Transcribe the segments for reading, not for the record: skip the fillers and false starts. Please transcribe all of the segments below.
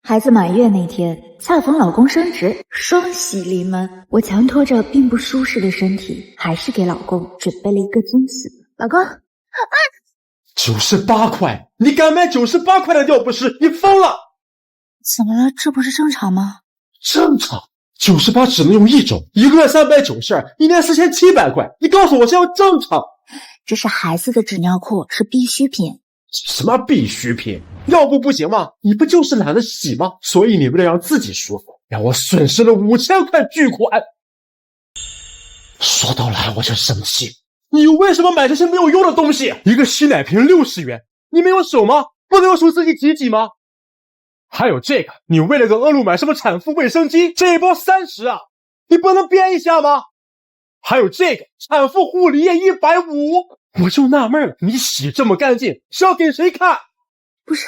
孩子满月那天，恰逢老公升职，双喜临门。我强拖着并不舒适的身体，还是给老公准备了一个惊喜。老公，98块，你敢买98块的尿不湿？你疯了！怎么了？这不是正常吗？正常，98只能用1种，1个月392，1年4700块。你告诉我这要正常？这是孩子的纸尿裤，是必需品。什么必需品？尿布不行吗？你不就是懒得洗吗？所以你为了让自己舒服，让我损失了5000块巨款。说到懒我就生气，你为什么买这些没有用的东西？一个洗奶瓶60元，你没有手吗？不能用手自己挤挤吗？还有这个，你为了个恶露买什么产妇卫生巾，这一包30啊，你不能编一下吗？还有这个产妇护理液150，我就纳闷了，你洗这么干净是要给谁看？不是，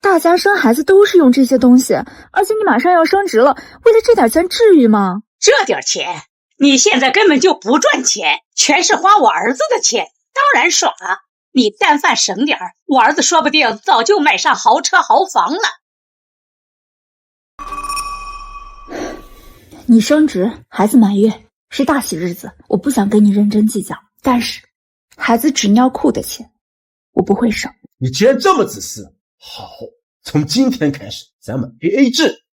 大家生孩子都是用这些东西，而且你马上要升职了，为了这点钱至于吗？这点钱，你现在根本就不赚钱，全是花我儿子的钱，当然爽啊！你但凡省点儿，我儿子说不定早就买上豪车豪房了。你升职，孩子满月，是大喜日子，我不想跟你认真计较，但是孩子纸尿裤的钱我不会省。你既然这么自私，好，从今天开始咱们 AA 制。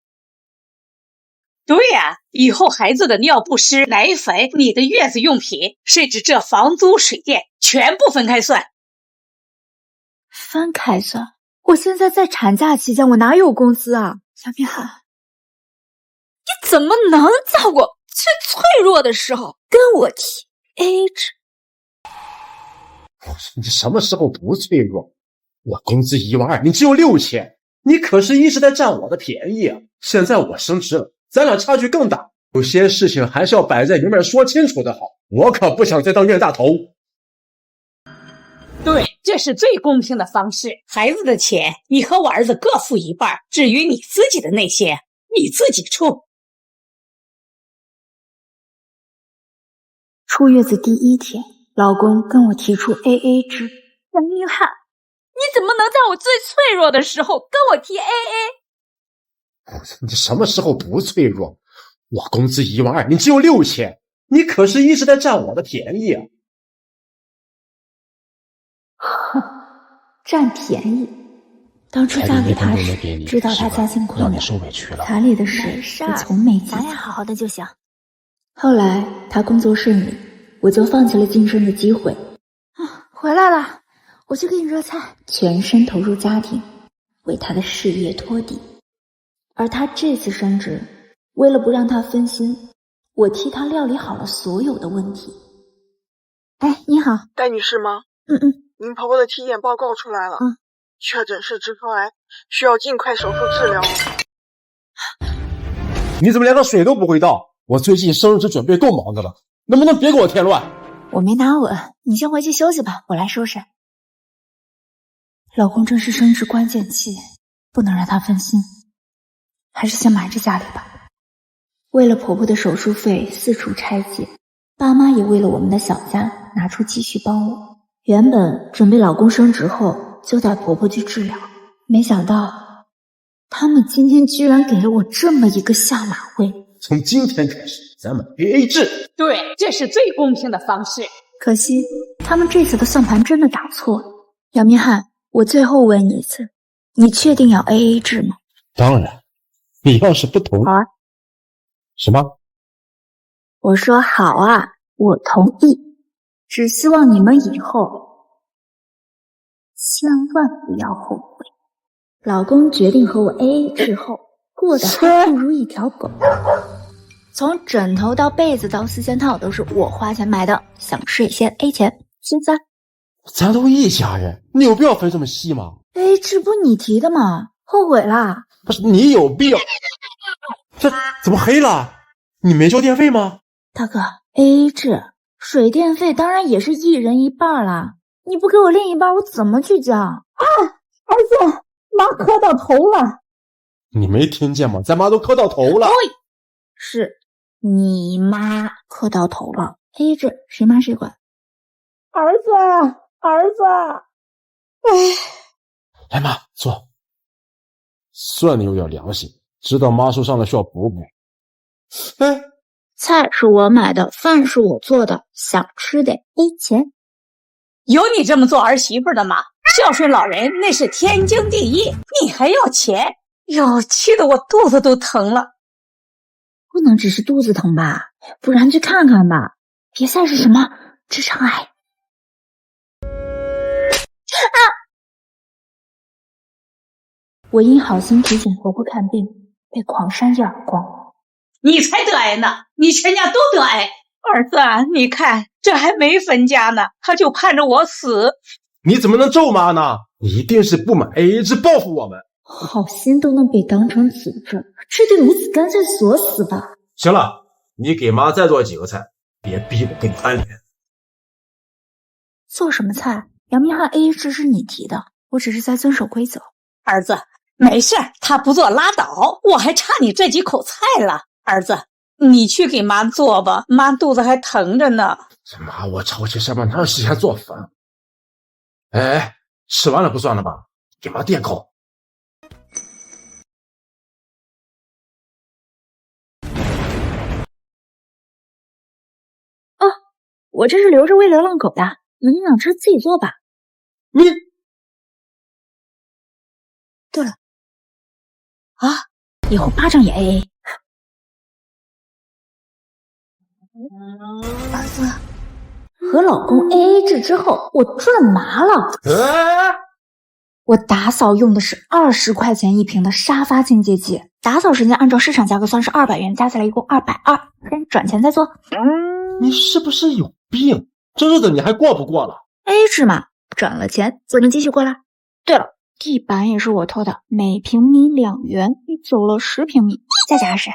对呀，以后孩子的尿不湿、奶粉、你的月子用品，甚至这房租水电全部分开算。分开算？我现在在产假期间，我哪有工资啊？小明涵，你怎么能在我最脆弱的时候跟我提 AA 制？你什么时候不脆弱？我工资12000，你只有6000，你可是一直在占我的便宜啊！现在我升职了，咱俩差距更大，有些事情还是要摆在明面说清楚的好。我可不想再当冤大头。对，这是最公平的方式。孩子的钱，你和我儿子各付一半，至于你自己的那些，你自己出。出月子第1天，老公跟我提出 AA 制。杨明翰，你怎么能在我最脆弱的时候跟我提 AA？ 你什么时候不脆弱？我工资12000，你只有6000，你可是一直在占我的便宜啊！哼，占便宜。当初嫁给他时，知道他家境困难，彩礼的事我从没计较，咱俩好好的就行。后来他工作顺利，我就放弃了晋升的机会。回来了，我去给你热菜，全身投入家庭，为他的事业托底。而他这次升职，为了不让他分心，我替他料理好了所有的问题。哎，你好，戴女士吗？您婆婆的体检报告出来了，确诊是直肠癌，需要尽快手术治疗。你怎么连个水都不会倒？我最近生日准备够忙的了，能不能别给我添乱？我没拿稳，你先回去休息吧，我来收拾。老公正是升职关键期，不能让他分心，还是先瞒着家里吧。为了婆婆的手术费四处拆解，爸妈也为了我们的小家拿出积蓄帮我。原本准备老公升职后就带婆婆去治疗，没想到他们今天居然给了我这么一个下马威。从今天开始咱们 AA 制。对，这是最公平的方式。可惜他们这次的算盘真的打错了。姚明翰，我最后问你一次，你确定要 AA 制吗？当然，你要是不同意。好啊。什么？我说好啊，我同意，只希望你们以后千万不要后悔。老公决定和我 AA 制后，过得还不如一条狗。从枕头到被子到四件套都是我花钱买的，想睡先 A 钱，心塞。咱都一家人，你有必要分这么细吗？ AA 制不你提的吗？后悔啦？不是你有必要？这怎么黑了？你没交电费吗？大哥 ，AA 制，水电费当然也是一人一半啦。你不给我另一半，我怎么去交？儿子，妈磕到头了。你没听见吗？咱妈都磕到头了。是你妈磕到头了。AA 制，谁妈谁管。儿子，儿子，来妈，坐。算你有点良心，知道妈受伤了需要补补。哎，菜是我买的，饭是我做的，想吃得 A 钱。有你这么做儿媳妇的吗？孝顺老人那是天经地义，你还要钱？哟，气得我肚子都疼了。不能只是肚子疼吧，不然去看看吧。别赛是什么？直肠癌。啊！我因好心提醒婆婆看病，被狂扇一耳光。你才得癌呢，你全家都得癌。儿子啊，你看这还没分家呢，他就盼着我死。你怎么能咒妈呢？你一定是不满 AA 制报复我们。好心都能被当成诅咒，这对母子干脆锁死吧。行了，你给妈再做几个菜，别逼我跟你翻脸。做什么菜？杨明翰 AA 制是你提的，我只是在遵守规则。儿子，没事，他不做拉倒，我还差你这几口菜了。儿子，你去给妈做吧，妈肚子还疼着呢。这妈，我操，这上班哪有时间做饭？哎，吃完了不算了吧？给妈垫口。哦，我这是留着喂流浪狗的，你们想吃自己做吧。你，对了，啊，以后巴掌也 AA。儿子，和老公 AA 制之后，我赚麻了。我打扫用的是20块钱一瓶的沙发清洁剂，打扫时间按照市场价格算是200元，加起来一共220，先转钱再做。你是不是有病？这日子你还过不过了 ？AA 制嘛，赚了钱就能继续过来。对了，地板也是我偷的，每平米2元，你走了10平米，再加20。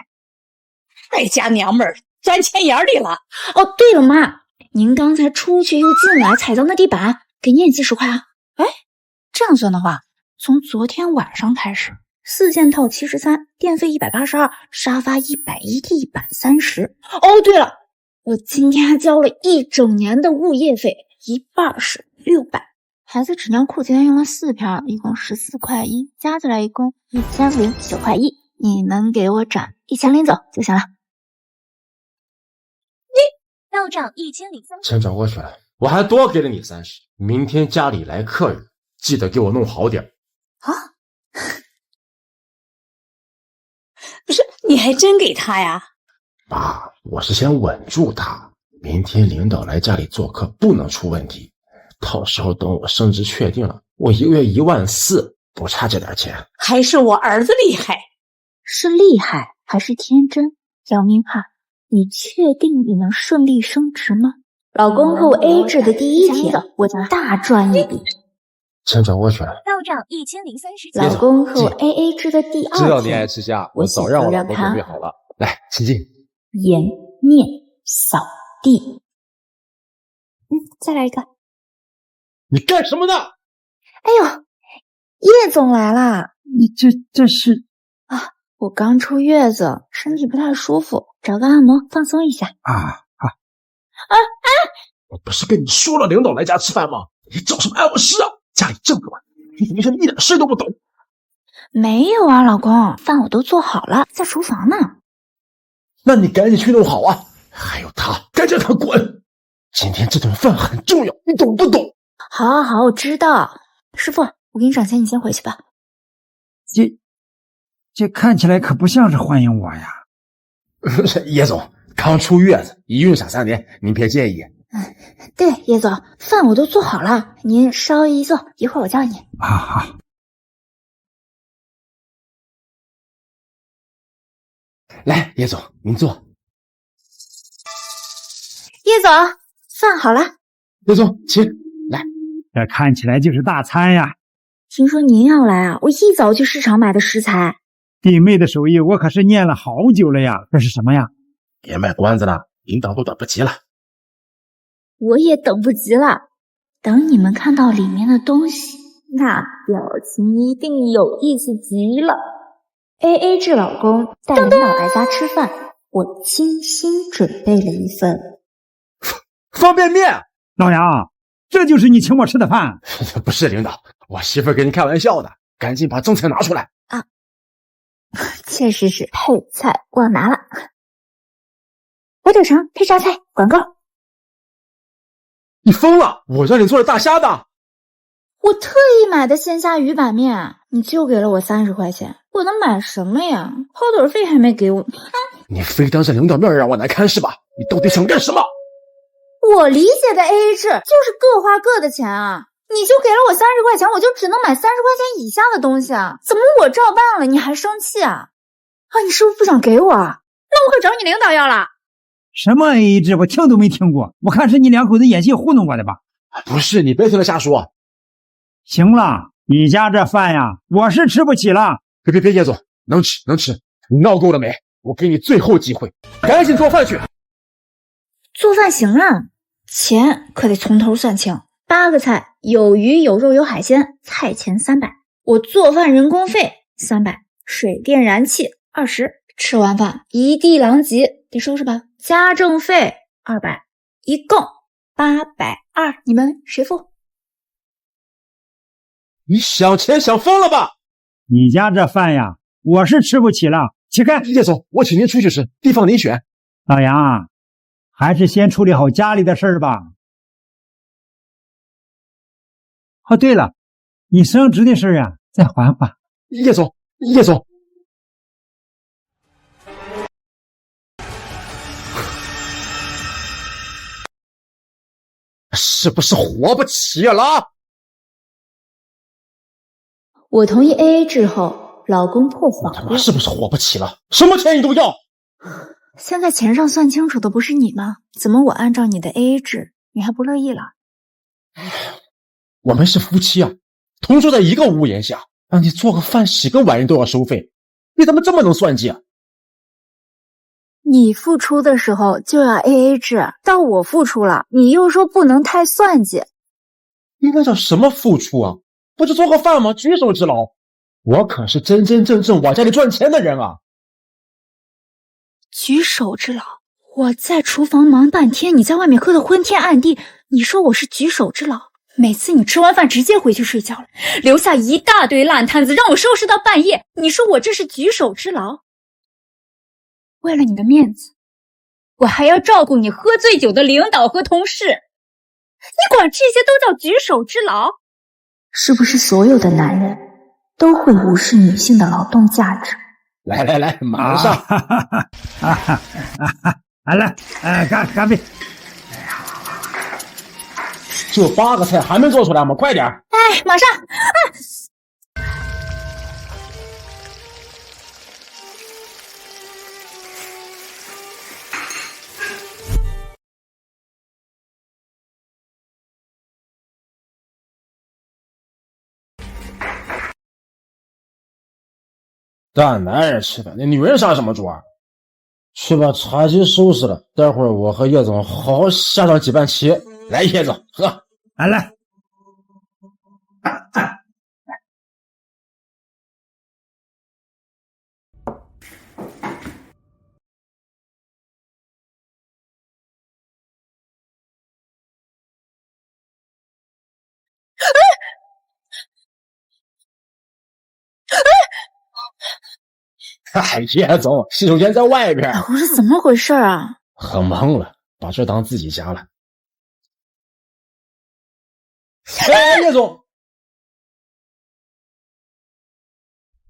败家娘们儿，钻钱眼里了。哦，对了妈，您刚才出去又进来踩到那地板，给你也记10块啊。哎，这样算的话，从昨天晚上开始，4件套73，电费182，沙发110，地板30。哦，对了，我今天还交了1整年的物业费，一半是600。孩子纸尿裤今天用了4片，一共14块1，加起来一共1009块1。你能给我转1000走就行了。到账1003。钱转过去了，我还多给了你30。明天家里来客人，记得给我弄好点。啊？不是，你还真给他呀？爸，我是先稳住他，明天领导来家里做客不能出问题。到时候等我升职确定了，我1个月14000，不差这点钱。还是我儿子厉害。是厉害还是天真？姚明翰，你确定你能顺利升职吗？老公和我 AA 制的第一天，我大赚一笔。钱转过去了。到账1030。老公和我 AA 制的第2天，知道你爱吃虾，我早让我老婆准备好了。来，请进。颜面扫地。再来一个。你干什么呢？哎呦，叶总来啦！你这是啊？我刚出月子，身体不太舒服，找个按摩放松一下。我不是跟你说了领导来家吃饭吗？你找什么按摩师啊？家里这么乱，你怎么一点事都不懂？没有啊，老公，饭我都做好了，在厨房呢。那你赶紧去弄好啊！还有他，赶紧让他滚！今天这顿饭很重要，你懂不懂？好，我知道。师傅，我给你转钱，你先回去吧。这看起来可不像是欢迎我呀。叶总刚出月子，一孕傻3年，您别介意。对，叶总，饭我都做好了，您稍微一坐，一会儿我叫你。好。来，叶总，您坐。叶总，饭好了。叶总，请来。这看起来就是大餐呀。听说您要来啊？我一早去市场买的食材。弟妹的手艺我可是念了好久了呀。这是什么呀？别卖关子了，领导都等不及了。我也等不及了，等你们看到里面的东西，那表情一定有意思极了。AA 制老公带领导来家吃饭，我精心准备了一份方便面。老杨，这就是你请我吃的饭？不是领导，我媳妇跟你开玩笑的，赶紧把正菜拿出来。啊，确实是配菜忘拿了。火腿肠配榨菜，管够。你疯了！我让你做的大虾的。我特意买的鲜虾鱼板面，你就给了我30块钱，我能买什么呀？跑腿费还没给我。你非当着领导面让我难堪是吧？你到底想干什么？我理解的 AA 制就是各花各的钱啊！你就给了我30块钱，我就只能买30块钱以下的东西啊！怎么我照办了你还生气啊？你是不是不想给我啊？那我可找你领导要了。什么 AA 制？我听都没听过，我看是你两口子演戏糊弄我的吧？不是，你别听他瞎说。行了，你家这饭呀，我是吃不起了。别，叶总，能吃能吃，你闹够了没？我给你最后机会，赶紧做饭去。做饭行啊，钱可得从头算清。8个菜，有鱼有肉有海鲜，菜钱300，我做饭人工费300，水电燃气20，吃完饭一地狼藉，得收拾吧。家政费200，一共820，你们谁付？你想钱想疯了吧？你家这饭呀，我是吃不起了。起开，叶总，我请您出去吃，地方您选。老杨啊，还是先处理好家里的事儿吧。哦，对了，你升职的事啊，再缓缓。叶总，是不是活不起了？我同意 AA 制后，老公破防了。是不是活不起了？什么钱你都要？现在钱上算清楚的不是你吗？怎么我按照你的 AA 制，你还不乐意了？我们是夫妻啊，同住在一个屋檐下，让你做个饭、洗个碗，人都要收费，你怎么这么能算计啊？你付出的时候就要 AA 制，到我付出了，你又说不能太算计。你那叫什么付出啊？不是做个饭吗？举手之劳。我可是真真正正往家里赚钱的人啊！举手之劳，我在厨房忙半天，你在外面喝得昏天暗地，你说我是举手之劳？每次你吃完饭直接回去睡觉了，留下一大堆烂摊子让我收拾到半夜，你说我这是举手之劳？为了你的面子，我还要照顾你喝醉酒的领导和同事，你管这些都叫举手之劳？是不是所有的男人都会无视女性的劳动价值？来，马上！来，干杯！就8个菜还没做出来吗？快点！哎，马上！大男人吃饭，那女人上什么桌？去把茶几收拾了，待会儿我和叶总好好下上几盘棋。来，叶总喝。来。叶总，洗手间在外边。我是怎么回事啊？喝懵了，把这当自己家了。叶总，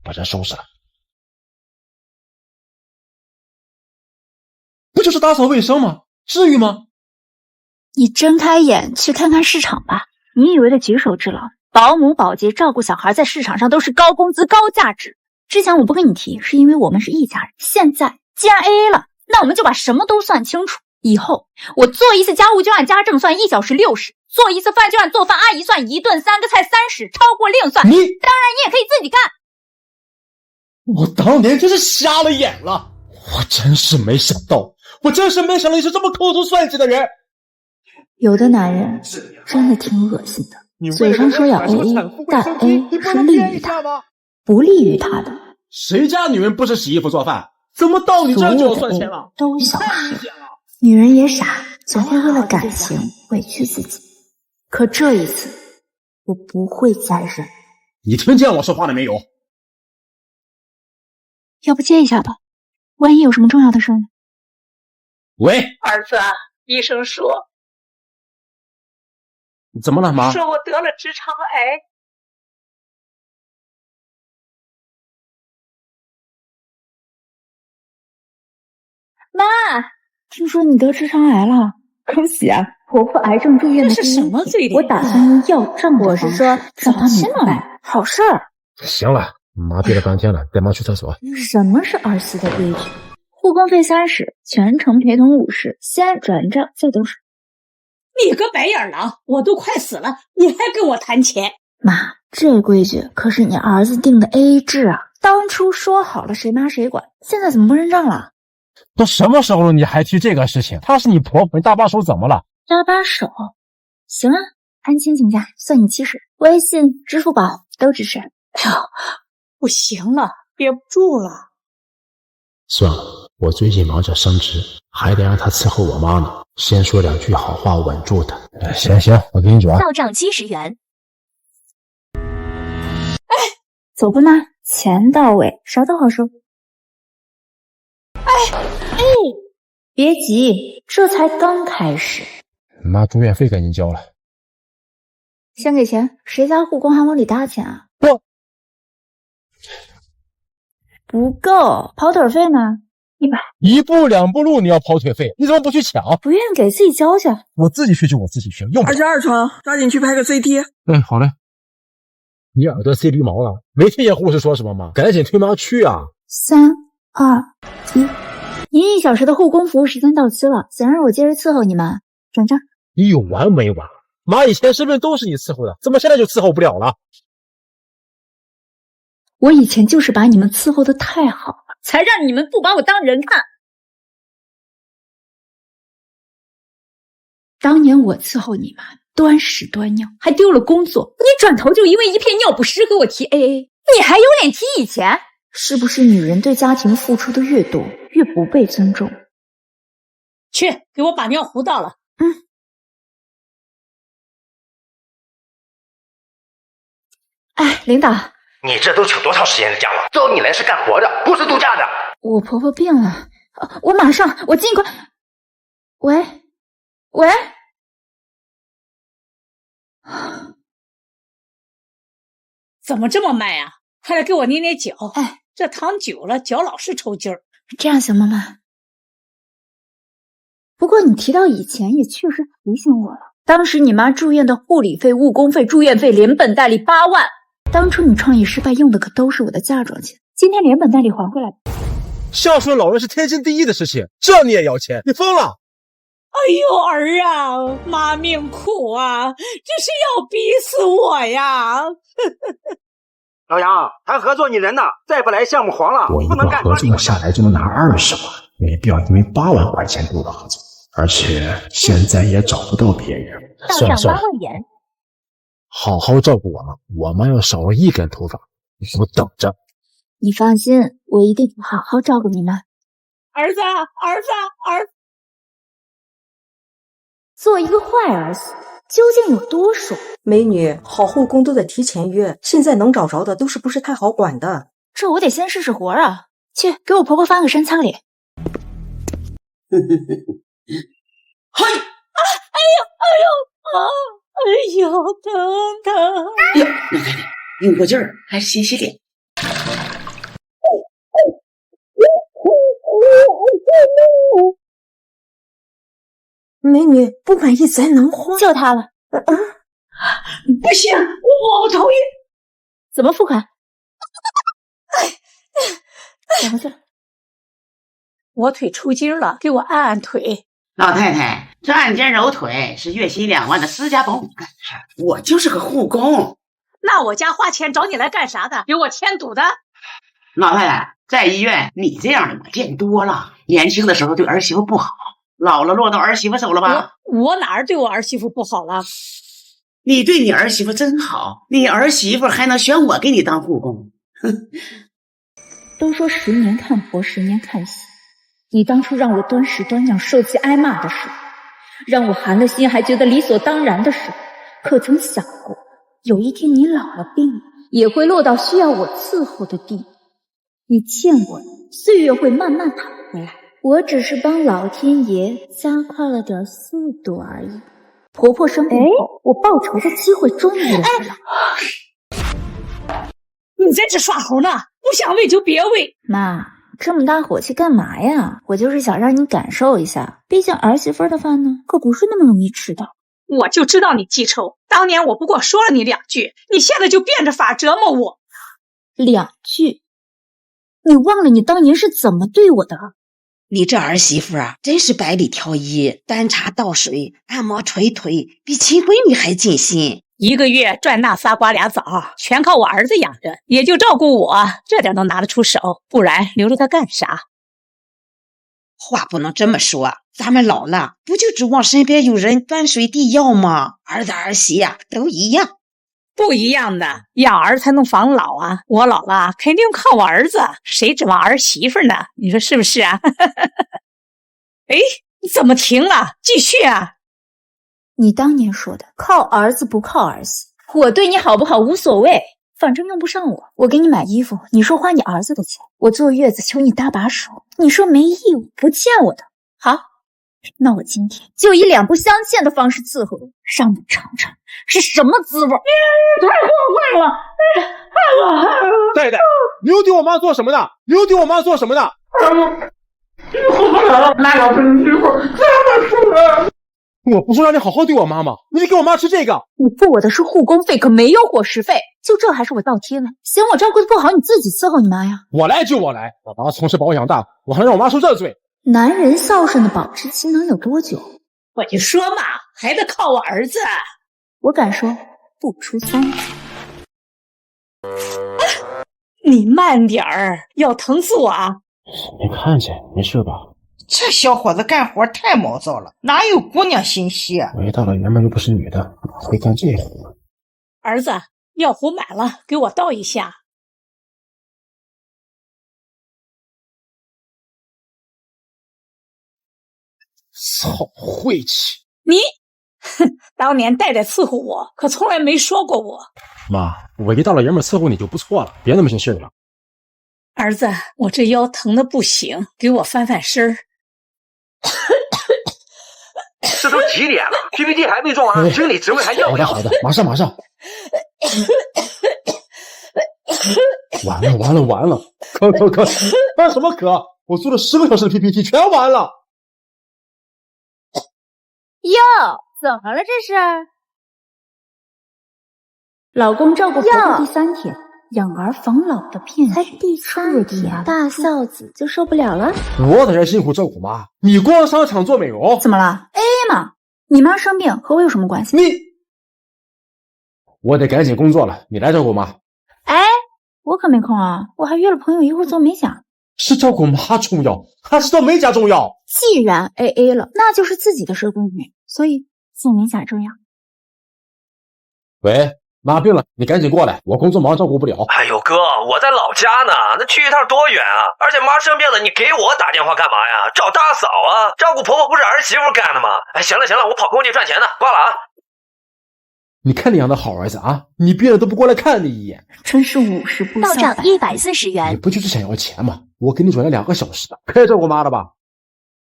把这收拾了。不就是打扫卫生吗？至于吗？你睁开眼去看看市场吧。你以为的举手之劳，保姆、保洁、照顾小孩在市场上都是高工资、高价值。之前我不跟你提，是因为我们是一家人。现在既然 AA 了，那我们就把什么都算清楚。以后我做一次家务就按家政算，1小时60；做一次饭就按做饭阿姨算，1顿3个菜30，超过另算。当然你也可以自己干。我当年真是瞎了眼了，我真是没想到你是这么抠头算计的人。有的男人真的挺恶心的，嘴上说要 AA， 但 A 是利于他，不利于他的。谁家女人不是洗衣服做饭？怎么到你这儿就要算钱了？都小事，女人也傻，总会为了感情委屈自己。可这一次，我不会再忍。你听见我说话了没有？要不接一下吧，万一有什么重要的事呢？喂，儿子，医生说怎么了，妈？说我得了直肠癌。妈，听说你得直肠癌了，恭喜啊！婆婆癌症住院的这是什么嘴脸？我打算用药账的方式让她明白，好事儿。行了，妈憋了半天了，带妈去厕所。什么是儿媳的规矩？护工费30，全程陪同50，先转账再动手。你个白眼狼，我都快死了，你还跟我谈钱？妈，这规矩可是你儿子定的 AA 制啊！当初说好了谁妈谁管，现在怎么不认账了？都什么时候了，你还提这个事情？她是你婆婆，你搭把手怎么了？搭把手？行啊，按亲情价算你70，微信、支付宝都支持。哎呦，不行了，憋不住了。算了，我最近忙着升职，还得让她伺候我妈呢。先说2句好话稳住她。行，我给你转。到账70元。走吧妈，钱到位，啥都好说。别急，这才刚开始。妈住院费给您交了。先给钱，谁家护工还往里搭钱啊？不够，跑腿费呢？100。1步2步路你要跑腿费，你怎么不去抢？不愿意给自己交去。我自己去就我自己去，用不着。22床，抓紧去拍个 CT。好嘞。你耳朵塞鼻毛了？没听见护士说什么吗？赶紧推妈去啊！3、2、1，您1小时的护工服务时间到期了，想让我接着伺候你们，转账。你有完没完？妈以前是不是都是你伺候的？怎么现在就伺候不了了？我以前就是把你们伺候的太好了，才让你们不把我当人看。当年我伺候你们，端屎端尿，还丢了工作，你转头就因为一片尿不湿和我提 AA， 你还有脸提以前？是不是女人对家庭付出的越多，越不被尊重？去，给我把尿壶倒了。哎，领导，你这都请多长时间的假了？招你来是干活的，不是度假的。我婆婆病了，我马上，我尽快。喂，怎么这么慢啊？快来给我捏捏脚。哎，这躺久了，脚老是抽筋儿。这样行吗，妈？不过你提到以前，也确实提醒我了。当时你妈住院的护理费、误工费、住院费连本带利8万。当初你创业失败用的可都是我的嫁妆钱，今天连本带利还回来。孝顺老人是天经地义的事情，这你也要钱？你疯了！哎呦儿啊，妈命苦啊，这是要逼死我呀！老杨，谈合作你人呢？再不来项目黄了，我一个合作下来就能拿20万，没必要因为8万块钱丢了合作，而且现在也找不到别人。到账8万元。好好照顾我妈，我妈要少了1根头发，你给我等着。你放心，我一定好好照顾你妈。儿子，做一个坏儿子究竟有多爽？美女，好护工都得提前约，现在能找着的都是不是太好管的。这我得先试试活啊！去给我婆婆翻个身擦脸。嘿！哎呦，疼！呀，老太太，用过劲儿，还是洗洗脸。美女，不满意咱能换。就他了。不行，我同意。怎么付款？怎么去了？我腿抽筋了，给我按按腿。老太太，这按肩揉腿是月薪2万的私家保姆干的事儿，我就是个护工。那我家花钱找你来干啥的？给我添堵的？老太太，在医院你这样的我见多了，年轻的时候对儿媳妇不好，老了落到儿媳妇手了吧？我哪儿对我儿媳妇不好了？你对你儿媳妇真好，你儿媳妇还能选我给你当护工？哼！都说10年看婆，10年看媳。你当初让我端屎端尿受气挨骂的时候，让我寒了心还觉得理所当然的时候，可曾想过有一天你老了病了，也会落到需要我伺候的地步？你见过的，岁月会慢慢讨回来。我只是帮老天爷加快了点速度而已。婆婆生病后，我报仇的机会终于来了。你在这耍猴呢？不想喂就别喂。妈，这么大火气干嘛呀？我就是想让你感受一下，毕竟儿媳妇的饭呢，可不是那么容易吃的。我就知道你记仇，当年我不过说了你2句，你现在就变着法折磨我。2句？你忘了你当年是怎么对我的？你这儿媳妇啊，真是百里挑一，端茶倒水，按摩捶腿，比秦桧你还尽心。1个月赚那仨瓜俩枣，全靠我儿子养着，也就照顾我，这点都拿得出手，不然留着他干啥？话不能这么说，咱们老了，不就指望身边有人端水递药吗？儿子儿媳呀，都一样。不一样的，养儿才能防老啊！我老了肯定靠我儿子，谁指望儿媳妇呢？你说是不是啊？哎，你怎么停了？继续啊！你当年说的靠儿子不靠儿媳，我对你好不好无所谓，反正用不上我。我给你买衣服，你说花你儿子的钱；我坐月子求你搭把手，你说没义务不见我的。好，那我今天就以2不相欠的方式伺候你，让你尝尝是什么滋味。太过分了！戴戴，你又对我妈做什么呢？你又对我妈做什么呢？受不了了，那老孙媳妇这么说。我不说让你好好对我妈吗？你给我妈吃这个。你付我的是护工费，可没有伙食费，就这还是我倒贴了？嫌我照顾的不好，你自己伺候你妈呀。我来就我来，我妈从小把我养大，我还让我妈受这罪。男人孝顺的保质期能有多久？我就说嘛，还得靠我儿子。我敢说不出3次。你慢点儿，要疼死我啊！没看见，没事吧？这小伙子干活太毛躁了，哪有姑娘心细啊？我一大老爷们又不是女的，会干这活？儿子，药壶买了，给我倒一下。操，晦气！你，哼，当年戴戴伺候我，可从来没说过我。妈，我一大老爷们伺候你就不错了，别那么些事了。儿子，我这腰疼的不行，给我翻翻身儿。这都几点了 ？PPT 还没做完，经理职位还要不要？好的，马上。完了！可，干什么可？我做了10个小时的 PPT， 全完了。哟，怎么了这是？老公照顾婆婆第3天，养儿防老的骗局，才第3天，大孝子就受不了了。我在这辛苦照顾妈，你逛商场做美容，怎么了 ？AA 嘛，你妈生病和我有什么关系？我得赶紧工作了，你来照顾妈。哎，我可没空啊，我还约了朋友一会儿做美甲。是照顾妈重要，还是做美甲重要？既然 AA 了，那就是自己的事公平，所以做美甲重要。喂，妈病了，你赶紧过来，我工作忙照顾不了。哎呦哥，我在老家呢，那去一趟多远啊？而且妈生病了，你给我打电话干嘛呀？找大嫂啊，照顾婆婆不是儿媳妇干的吗？哎，行了，我跑工地赚钱呢，挂了啊。你看你养的好儿子啊，你病了都不过来看你一眼，真是50步到账140元。你不就是想要钱吗？我给你转了2个小时的，可以照顾妈了吧？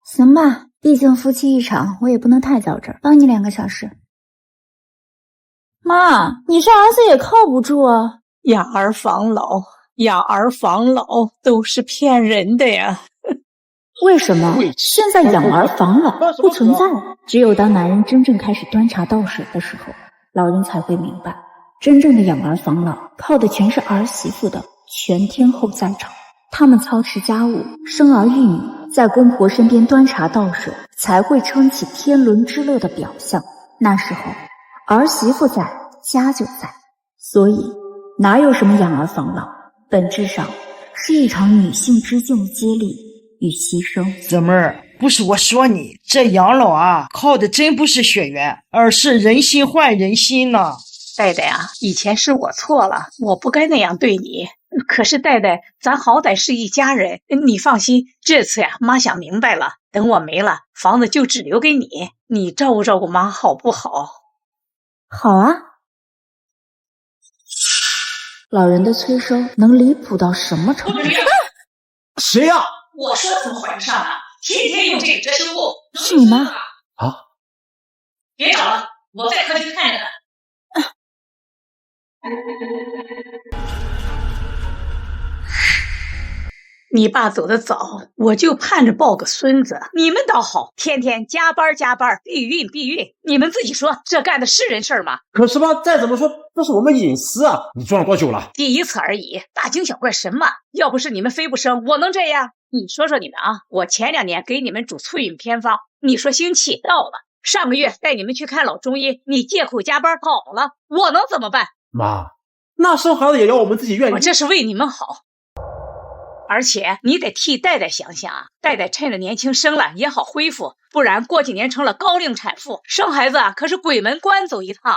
行吧，毕竟夫妻一场，我也不能太较真儿，帮你2个小时。妈，你这儿子也靠不住啊！养儿防老都是骗人的呀。为什么现在养儿防老不存在了？只有当男人真正开始端茶倒水的时候，老人才会明白，真正的养儿防老靠的全是儿媳妇的全天候在场。他们操持家务，生儿育女，在公婆身边端茶倒水，才会撑起天伦之乐的表象。那时候儿媳妇在，家就在，所以哪有什么养儿防老，本质上是一场女性之间的接力与牺牲。姊妹儿，不是我说你，这养老啊，靠的真不是血缘，而是人心换人心呢。戴戴啊，以前是我错了，我不该那样对你。可是戴戴，咱好歹是一家人，你放心，这次呀，妈想明白了，等我没了，房子就只留给你，你照顾照顾妈好不好？好啊。老人的催收能离谱到什么程度？谁呀？我说怎么怀不上了？天天用这个遮羞布。是你妈啊？别找了，我在客厅看着呢。你爸走得早，我就盼着抱个孙子。你们倒好，天天加班，避孕。你们自己说，这干的是人事吗？可是吧，再怎么说，这是我们隐私啊！你装了多久了？第一次而已，大惊小怪什么？要不是你们非不生，我能这样？你说说你们啊！我前2年给你们煮促孕偏方，你说兴起到了。上个月带你们去看老中医，你借口加班跑了，我能怎么办？妈，那生孩子也要我们自己愿意。我这是为你们好。而且你得替戴戴想想啊，戴戴趁着年轻生了也好恢复，不然过几年成了高龄产妇，生孩子可是鬼门关走一趟。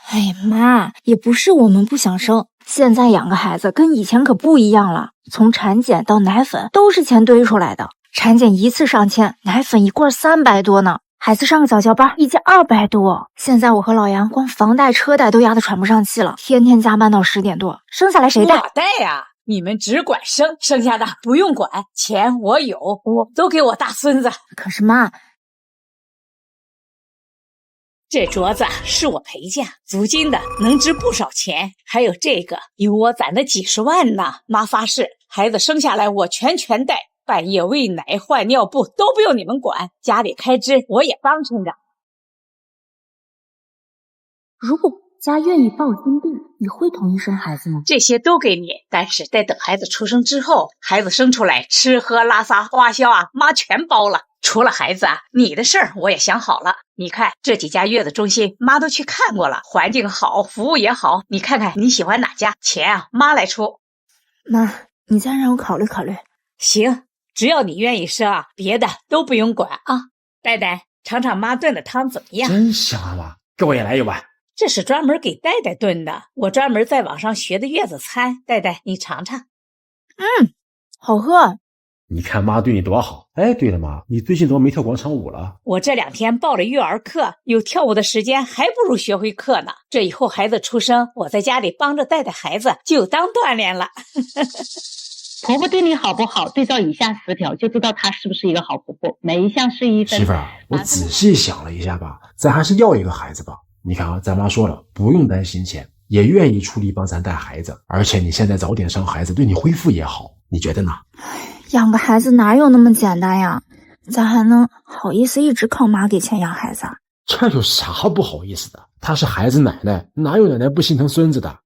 哎呀妈，也不是我们不想生，现在养个孩子跟以前可不一样了，从产检到奶粉都是钱堆出来的，产检1次上千，奶粉1罐300多呢，孩子上个早教班1节200多，现在我和老杨光房贷车贷都压得喘不上气了，天天加班到10点多，生下来谁带？我带呀。你们只管生，剩下的不用管，钱我有，我都给我大孙子。可是妈，这镯子是我陪嫁，足金的，能值不少钱。还有这个，有我攒的几十万呢。妈发誓，孩子生下来我全带，半夜喂奶换尿布都不用你们管，家里开支我也帮衬着。如果家愿意抱金币，你会同意生孩子吗？这些都给你，但是得等孩子出生之后，孩子生出来吃喝拉撒花销啊，妈全包了。除了孩子啊，你的事儿我也想好了。你看这几家月子中心，妈都去看过了，环境好，服务也好，你看看你喜欢哪家？钱啊，妈来出。妈，你再让我考虑考虑。行，只要你愿意生啊，别的都不用管啊。戴戴，尝尝妈炖的汤怎么样？真香啊！给我也来一碗。这是专门给戴戴炖的，我专门在网上学的月子餐。戴戴，你尝尝。好喝。你看妈对你多好。哎，对了妈，你最近怎么没跳广场舞了？我这2天报了育儿课，有跳舞的时间，还不如学会课呢。这以后孩子出生，我在家里帮着带孩子，就当锻炼了。婆婆对你好不好，对照以下10条就知道她是不是一个好婆婆。每一项是1分。媳妇儿，我仔细想了一下吧，咱还是要一个孩子吧。你看啊，咱妈说了，不用担心钱，也愿意出力帮咱带孩子，而且你现在早点生孩子，对你恢复也好，你觉得呢？养个孩子哪有那么简单呀？咱还能好意思一直靠妈给钱养孩子啊？这有啥不好意思的？她是孩子奶奶，哪有奶奶不心疼孙子的？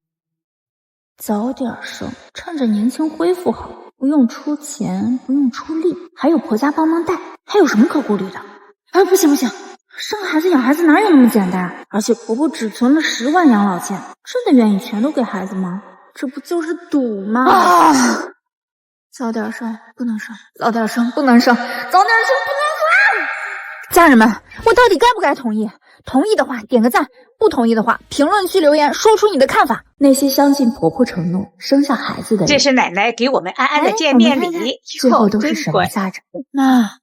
早点生，趁着年轻恢复好，不用出钱，不用出力，还有婆家帮忙带，还有什么可顾虑的？不行，生孩子养孩子哪有那么简单？而且婆婆只存了10万养老钱，真的愿意全都给孩子吗？这不就是赌吗？早点生不能生，早点生不能生，早点生不能生。家人们，我到底该不该同意？同意的话点个赞，不同意的话评论区留言说出你的看法。那些相信婆婆承诺生下孩子的人，这是奶奶给我们安安的见面礼，最后都是什么下场？妈，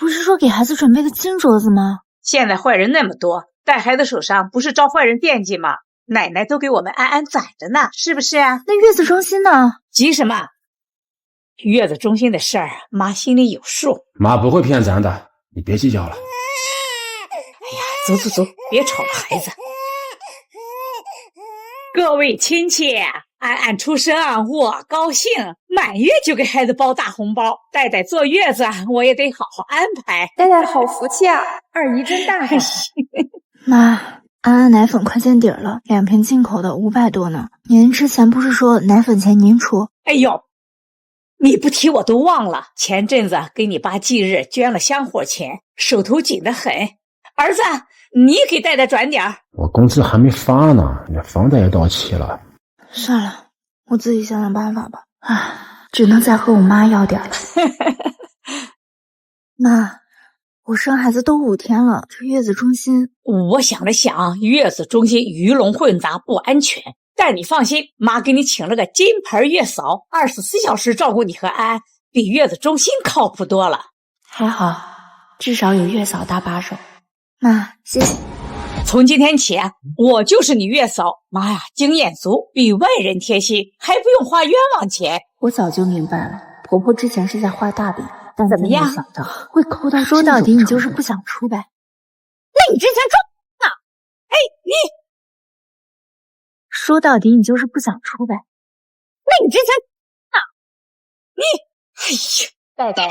不是说给孩子准备个金镯子吗？现在坏人那么多，带孩子手上不是招坏人惦记吗？奶奶都给我们安安攒着呢，是不是啊？那月子中心呢？急什么？月子中心的事儿，妈心里有数。妈不会骗咱的，你别计较了。哎呀，走，别吵了孩子。各位亲戚，安安出生我高兴，满月就给孩子包大红包。戴戴坐月子我也得好好安排。戴戴好福气啊，二姨真大方。妈，安安奶粉快见底了，2瓶进口的500多呢。您之前不是说奶粉钱您出？哎呦，你不提我都忘了，前阵子给你爸忌日捐了香火钱，手头紧得很。儿子，你给戴戴转点儿。我工资还没发呢，房贷也到期了。算了，我自己想想办法吧。只能再和我妈要点了。妈，我生孩子都5天了，这月子中心……我想了想，月子中心鱼龙混杂不安全。但你放心，妈给你请了个金牌月嫂，24小时照顾你和安，比月子中心靠谱多了。还好，至少有月嫂搭把手。妈，谢谢。从今天起，我就是你月嫂。妈呀，经验足，比外人贴心，还不用花冤枉钱。我早就明白了，婆婆之前是在画大饼，但怎么样？没想到会抠到说到底，你就是不想出呗？那你之前装呢？哎，你说到底，你就是不想出呗？那你之前啊，你哎呀，戴戴，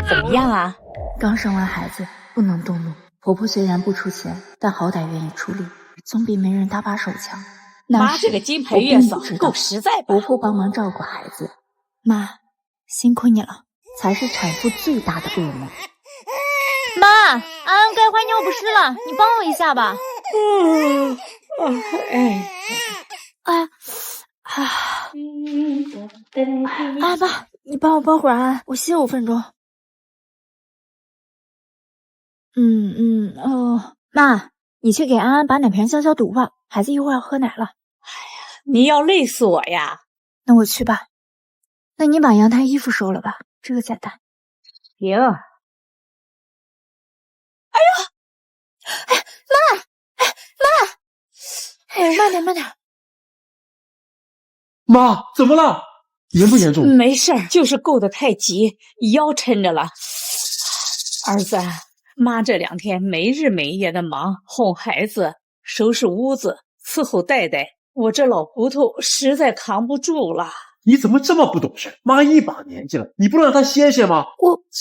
怎么样啊？刚生完孩子，不能动怒。婆婆虽然不出钱，但好歹愿意出力，总比没人搭把手强。妈这个金盆月嫂够实在吧？婆婆帮忙照顾孩子，妈辛苦你了，才是产妇最大的噩梦。妈，安安该换尿不湿了，你帮我一下吧。妈，你帮我抱会儿安安，我歇5分钟。妈，你去给安安把奶瓶消消毒吧，孩子一会儿要喝奶了。你要累死我呀！那我去吧。那你把阳台衣服收了吧，这个简单。行。慢点。妈，怎么了？严不严重？没事儿，就是够得太急，腰抻着了。儿子，妈这2天没日没夜的忙，哄孩子，收拾屋子，伺候戴戴，我这老骨头实在扛不住了。你怎么这么不懂事？妈一把年纪了，你不让她歇歇吗？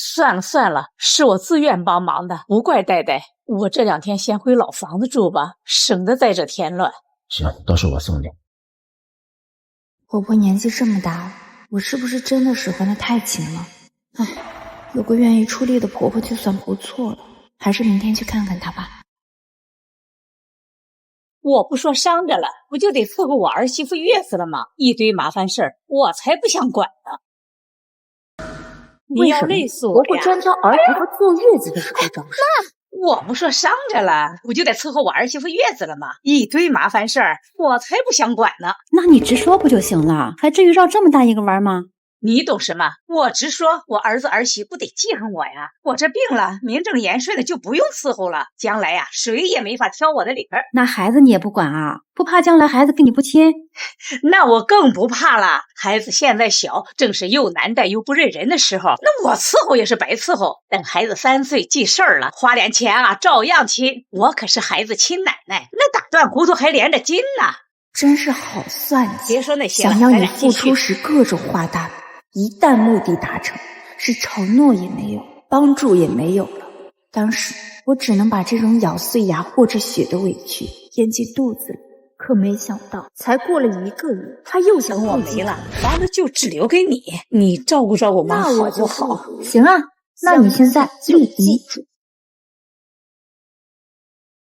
算了，是我自愿帮忙的，不怪戴戴。我这2天先回老房子住吧，省得在这添乱。行，到时候我送你。婆婆年纪这么大了，我是不是真的使唤得太勤了？有个愿意出力的婆婆就算不错了，还是明天去看看她吧。我不说伤着了，不就得伺候我儿媳妇月子了吗？一堆麻烦事儿，我才不想管呢。你要累死我呀！婆婆专挑儿媳妇坐月子的时候找事。我不说伤着了，不就得伺候我儿媳妇月子了吗？一堆麻烦事儿，我才不想管呢。那你直说不就行了？还至于绕这么大一个弯吗？你懂什么？我直说，我儿子儿媳不得记恨我呀！我这病了，名正言顺的就不用伺候了，将来呀，谁也没法挑我的理儿。那孩子你也不管啊？不怕将来孩子跟你不亲？那我更不怕了。孩子现在小，正是又难带又不认人的时候，那我伺候也是白伺候。等孩子3岁记事儿了，花点钱啊，照样亲。我可是孩子亲奶奶，那打断骨头还连着筋呢。真是好算计！别说那些了，想要你付出时各种画大饼。一旦目的达成，是承诺也没有，帮助也没有了。当时我只能把这种咬碎牙或者血的委屈咽进肚子里，可没想到，才过了1个月，他又想我没了，房子就只留给你，你照顾照顾妈好不好？行啊，那你现在立遗嘱。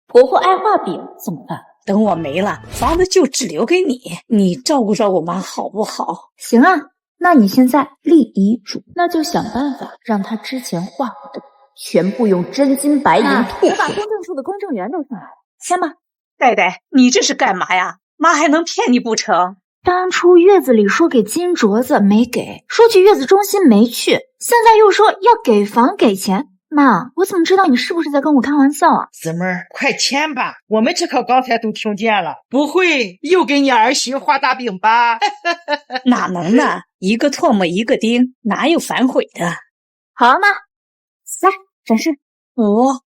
婆婆爱画饼怎么办？等我没了，房子就只留给你，你照顾照顾妈好不好？行啊。那你现在立遗嘱，那就想办法让他之前画过的全部用真金白银吐出。我把公证处的公证员都上来了，签吧。戴戴，你这是干嘛呀？妈还能骗你不成？当初月子里说给金镯子没给，说去月子中心没去，现在又说要给房给钱。妈，我怎么知道你是不是在跟我开玩笑啊？姊妹儿，快签吧，我们这可刚才都听见了。不会又给你儿媳画大饼吧？哪能呢？一个唾沫一个钉，哪有反悔的？好了，妈，来展示。我，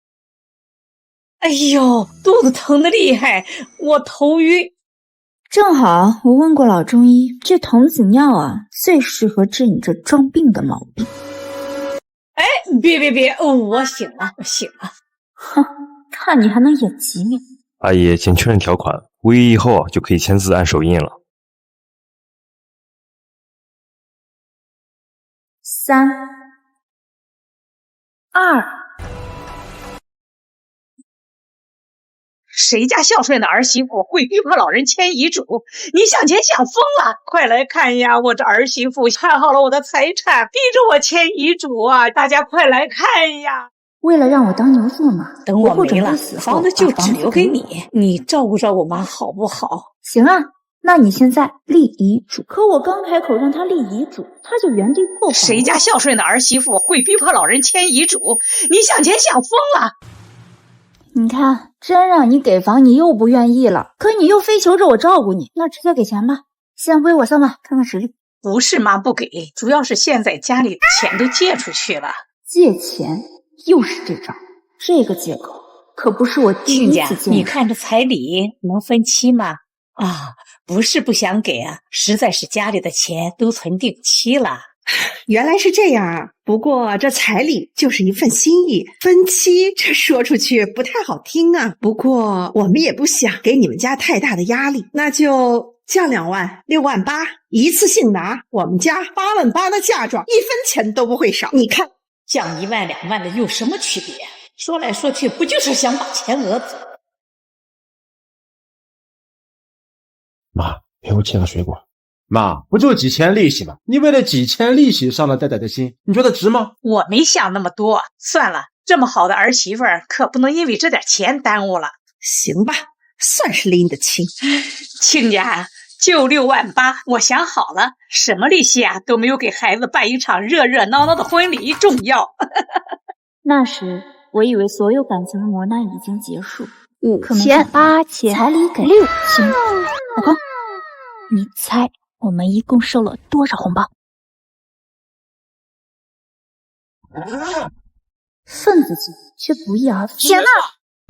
哎呦，肚子疼得厉害，我头晕。正好我问过老中医，这童子尿啊，最适合治你这装病的毛病。哎，别，我醒了。哼，看你还能演几秒。阿姨，请确认条款，5月1后就可以签字按手印了。3、2。谁家孝顺的儿媳妇会逼迫老人签遗嘱？你想钱想疯了！快来看呀，我这儿媳妇看好了我的财产，逼着我签遗嘱啊！大家快来看呀！为了让我当牛做马，等我没了，房子就只留给你，你照顾照顾妈好不好？行啊，那你现在立遗嘱。可我刚开口让他立遗嘱，他就原地破防。谁家孝顺的儿媳妇会逼迫老人签遗嘱？你想钱想疯了！你看，真让你给房，你又不愿意了，可你又非求着我照顾你，那直接给钱吧，先归我3万，看看实力。不是妈不给，主要是现在家里的钱都借出去了。借钱又是这招，这个借口可不是我第一次见。你看这彩礼能分期吗？啊，不是不想给啊，实在是家里的钱都存定期了。原来是这样啊！不过这彩礼就是一份心意，分期这说出去不太好听啊。不过我们也不想给你们家太大的压力，那就降2万，6万8，一次性拿。我们家8万8的嫁妆，1分钱都不会少。你看，降1万2万的有什么区别？说来说去，不就是想把钱讹走？妈，陪我切个水果。妈，不就几千利息吗？你为了几千利息伤了戴戴的心，你觉得值吗？我没想那么多，算了，这么好的儿媳妇儿，可不能因为这点钱耽误了。行吧，算是拎得清。亲家，就6万8，我想好了，什么利息啊都没有给孩子办一场热热闹闹的婚礼重要。那时我以为所有感情的磨难已经结束，5千、8千，彩礼给6千。老公，你猜我们一共收了多少红包？份子钱却不翼而飞。钱呢？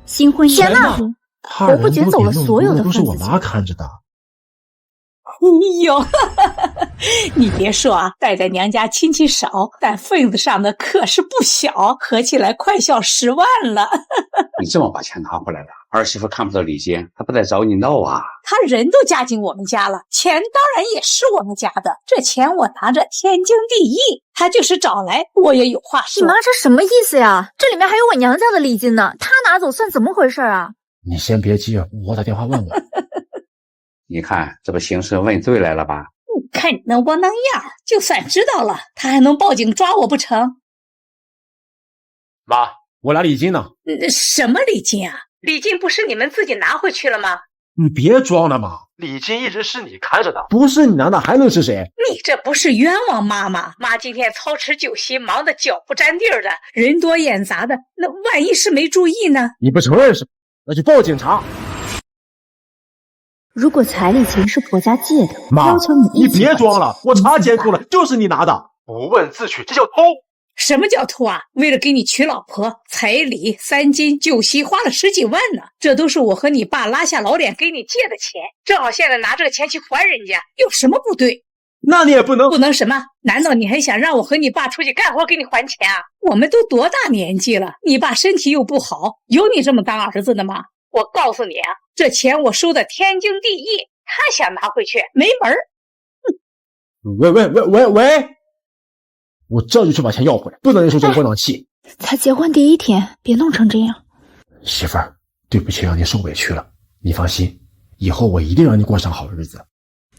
新婚钱呢？婆婆卷走了所有的份子钱。都是我妈看着的。哟，你别说啊，戴戴娘家亲戚少，但份子上的可是不小，合起来快小10万了。你这么把钱拿回来了，儿媳妇看不到礼金，她不得找你闹啊？她人都嫁进我们家了，钱当然也是我们家的。这钱我拿着天经地义，她就是找来，我也有话说。你妈这什么意思呀？这里面还有我娘家的礼金呢，她拿走算怎么回事啊？你先别急，我打电话问问。你看，这不形势问对来了吧？看你那窝囊样，就算知道了，他还能报警抓我不成？妈，我拿礼金呢。什么礼金啊？礼金不是你们自己拿回去了吗？你别装了嘛，礼金一直是你看着的，不是你拿的还能是谁？你这不是冤枉妈吗？妈今天操持酒席，忙得脚不沾地儿的，人多眼杂的，那万一是没注意呢？你不承认是吧？那就报警查。如果彩礼钱是婆家借的，妈，要求你别装了，我查监控了，就是你拿的，不问自取，这叫偷。什么叫偷啊？为了给你娶老婆，彩礼、3金、酒席花了10几万呢，这都是我和你爸拉下老脸给你借的钱，正好现在拿这个钱去还人家，有什么不对？那你也不能什么？难道你还想让我和你爸出去干活给你还钱啊？我们都多大年纪了，你爸身体又不好，有你这么当儿子的吗？我告诉你啊，这钱我收的天经地义，他想拿回去没门儿。喂，我这就去把钱要回来，不能忍受这个窝囊气。才结婚第1天，别弄成这样。媳妇儿，对不起让你受委屈了，你放心，以后我一定让你过上好日子。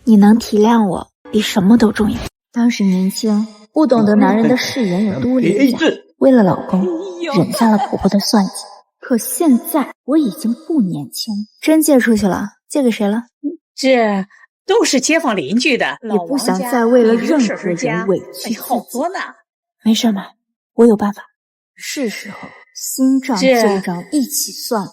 你能体谅我，比什么都重要。当时年轻，不懂得男人的誓言有多廉价，为了老公，忍下了婆婆的算计。可现在我已经不年轻，真借出去了，借给谁了？这都是街坊邻居的，也不想再为了任何人委屈好多呢。没事嘛，我有办法。是时候新账旧账一起算了。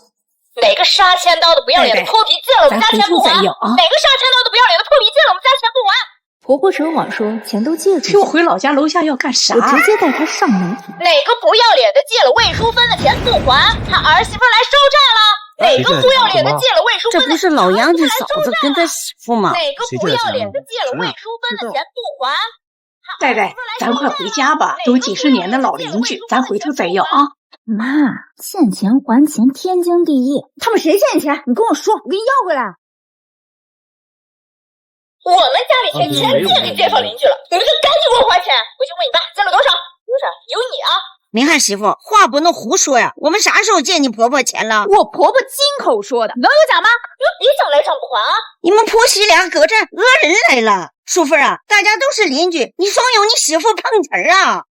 哪个杀千刀的不要脸的泼皮借了我们家钱不还？哪个杀千刀的不要脸的泼皮借了我们家钱不还？婆婆扯谎说钱都借出去，我回老家楼下要干啥？我直接带她上媒体。哪个不要脸的借了魏淑芬的钱不还，他儿媳妇来收债了？哪个不要脸的借了魏淑芬的钱？这不是老杨家嫂子跟他媳妇吗？哪个不要脸的借了魏淑芬的钱不还？戴戴，咱快回家吧，都几十年的老邻居，咱回头再要啊。妈，欠钱还钱天经地义。他们谁欠你钱？你跟我说，我给你要回来。我们家里钱全借给街坊邻居了，你们就赶紧给我还钱！回去问你爸借了多少？多少？有你啊！您看媳妇，话不能胡说呀！我们啥时候借你婆婆钱了？我婆婆亲口说的，能有假吗？你们别想来账不还啊！你们婆媳俩搁这讹人来了。淑芬啊，大家都是邻居，你双有你媳妇碰瓷儿啊！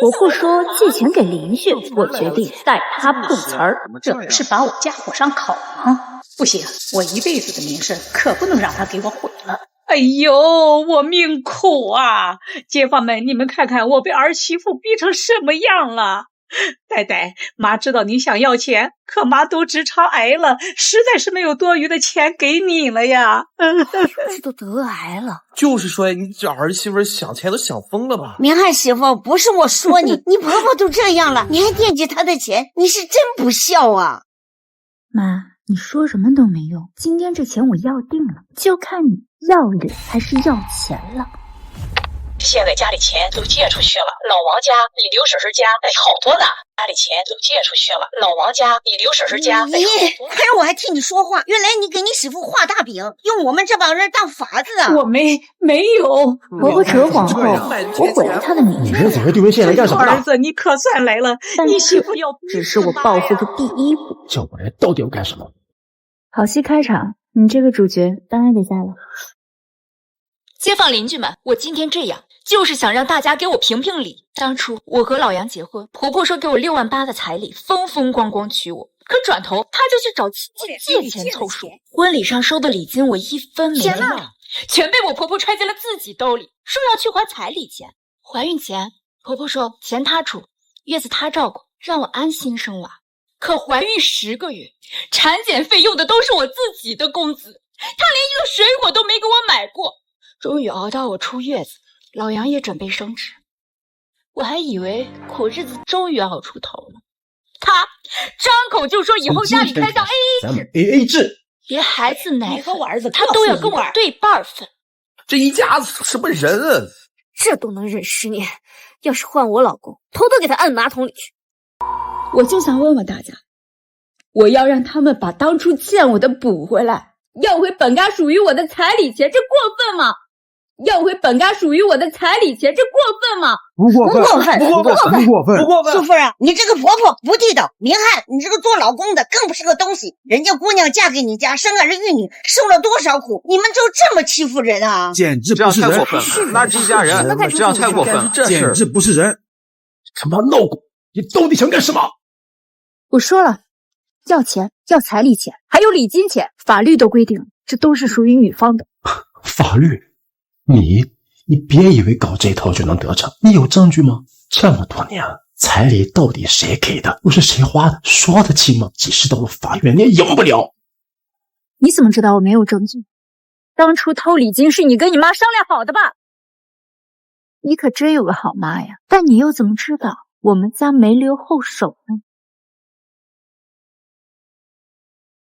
婆婆说借钱给邻居，我决定带她碰瓷儿。这不是把我家火上烤吗？不行，我一辈子的名声可不能让他给我毁了。哎呦，我命苦啊！街坊们，你们看看我被儿媳妇逼成什么样了！呆呆，妈知道你想要钱，可妈都直肠癌了，实在是没有多余的钱给你了呀。这都得癌了。就是说你这儿媳妇想钱都想疯了吧？明翰媳妇，不是我说你，你婆婆都这样了，你还惦记她的钱，你是真不孝啊！妈，你说什么都没用，今天这钱我要定了，就看你要脸还是要钱了。现在家里钱都借出去了，老王家比刘婶婶家好多呢。家里钱都借出去了，老王家比刘婶婶家好多。还是我还替你说话，原来你给你媳妇画大饼，用我们这帮人当法子啊！我没有，婆婆扯谎后，我毁了她的名你这怎么对文献来干什么呢？儿子，你可算来了，你媳妇要只是我报复的第一步。叫我来到底要干什么？好戏开场，你这个主角当然得下了。街坊邻居们，我今天这样就是想让大家给我评评理。当初我和老杨结婚，婆婆说给我6万8的彩礼，风风光光娶我，可转头她就去找亲戚借钱凑数。婚礼上收的礼金我一分没要，全被我婆婆揣进了自己兜里，说要去还彩礼钱。怀孕前，婆婆说钱她出，月子她照顾，让我安心生娃。可怀孕10个月，产检费用的都是我自己的工资，她连一个水果都没给我买过。终于熬到我出月子，老杨也准备生产，我还以为苦日子终于熬出头了。他张口就说以后家里开张 AA 制，AA 制，连孩子奶粉他都要跟我对半分。这一家子什么人啊？这都能忍10年，要是换我老公，偷偷给他按马桶里去。我就想问问大家，我要让他们把当初欠我的补回来，要回本该属于我的彩礼钱，这过分吗？要回本该属于我的彩礼钱，这过分吗？不过分，不过分。苏夫人，你这个婆婆不地道。明翰，你这个做老公的更不是个东西。人家姑娘嫁给你家，生儿育女，受了多少苦，你们就这么欺负人啊？简直不是人，这样太过分了，那是一家人，这样太过分了，简直不是人！他妈闹鬼，你到底想干什么？我说了，要钱，要彩礼钱，还有礼金钱，法律都规定了，这都是属于女方的。法律？你别以为搞这套就能得逞，你有证据吗？这么多年了，彩礼到底谁给的，又是谁花的，说得清吗？即使到了法院，你也赢不了。你怎么知道我没有证据？当初偷礼金是你跟你妈商量好的吧？你可真有个好妈呀！但你又怎么知道我们家没留后手呢？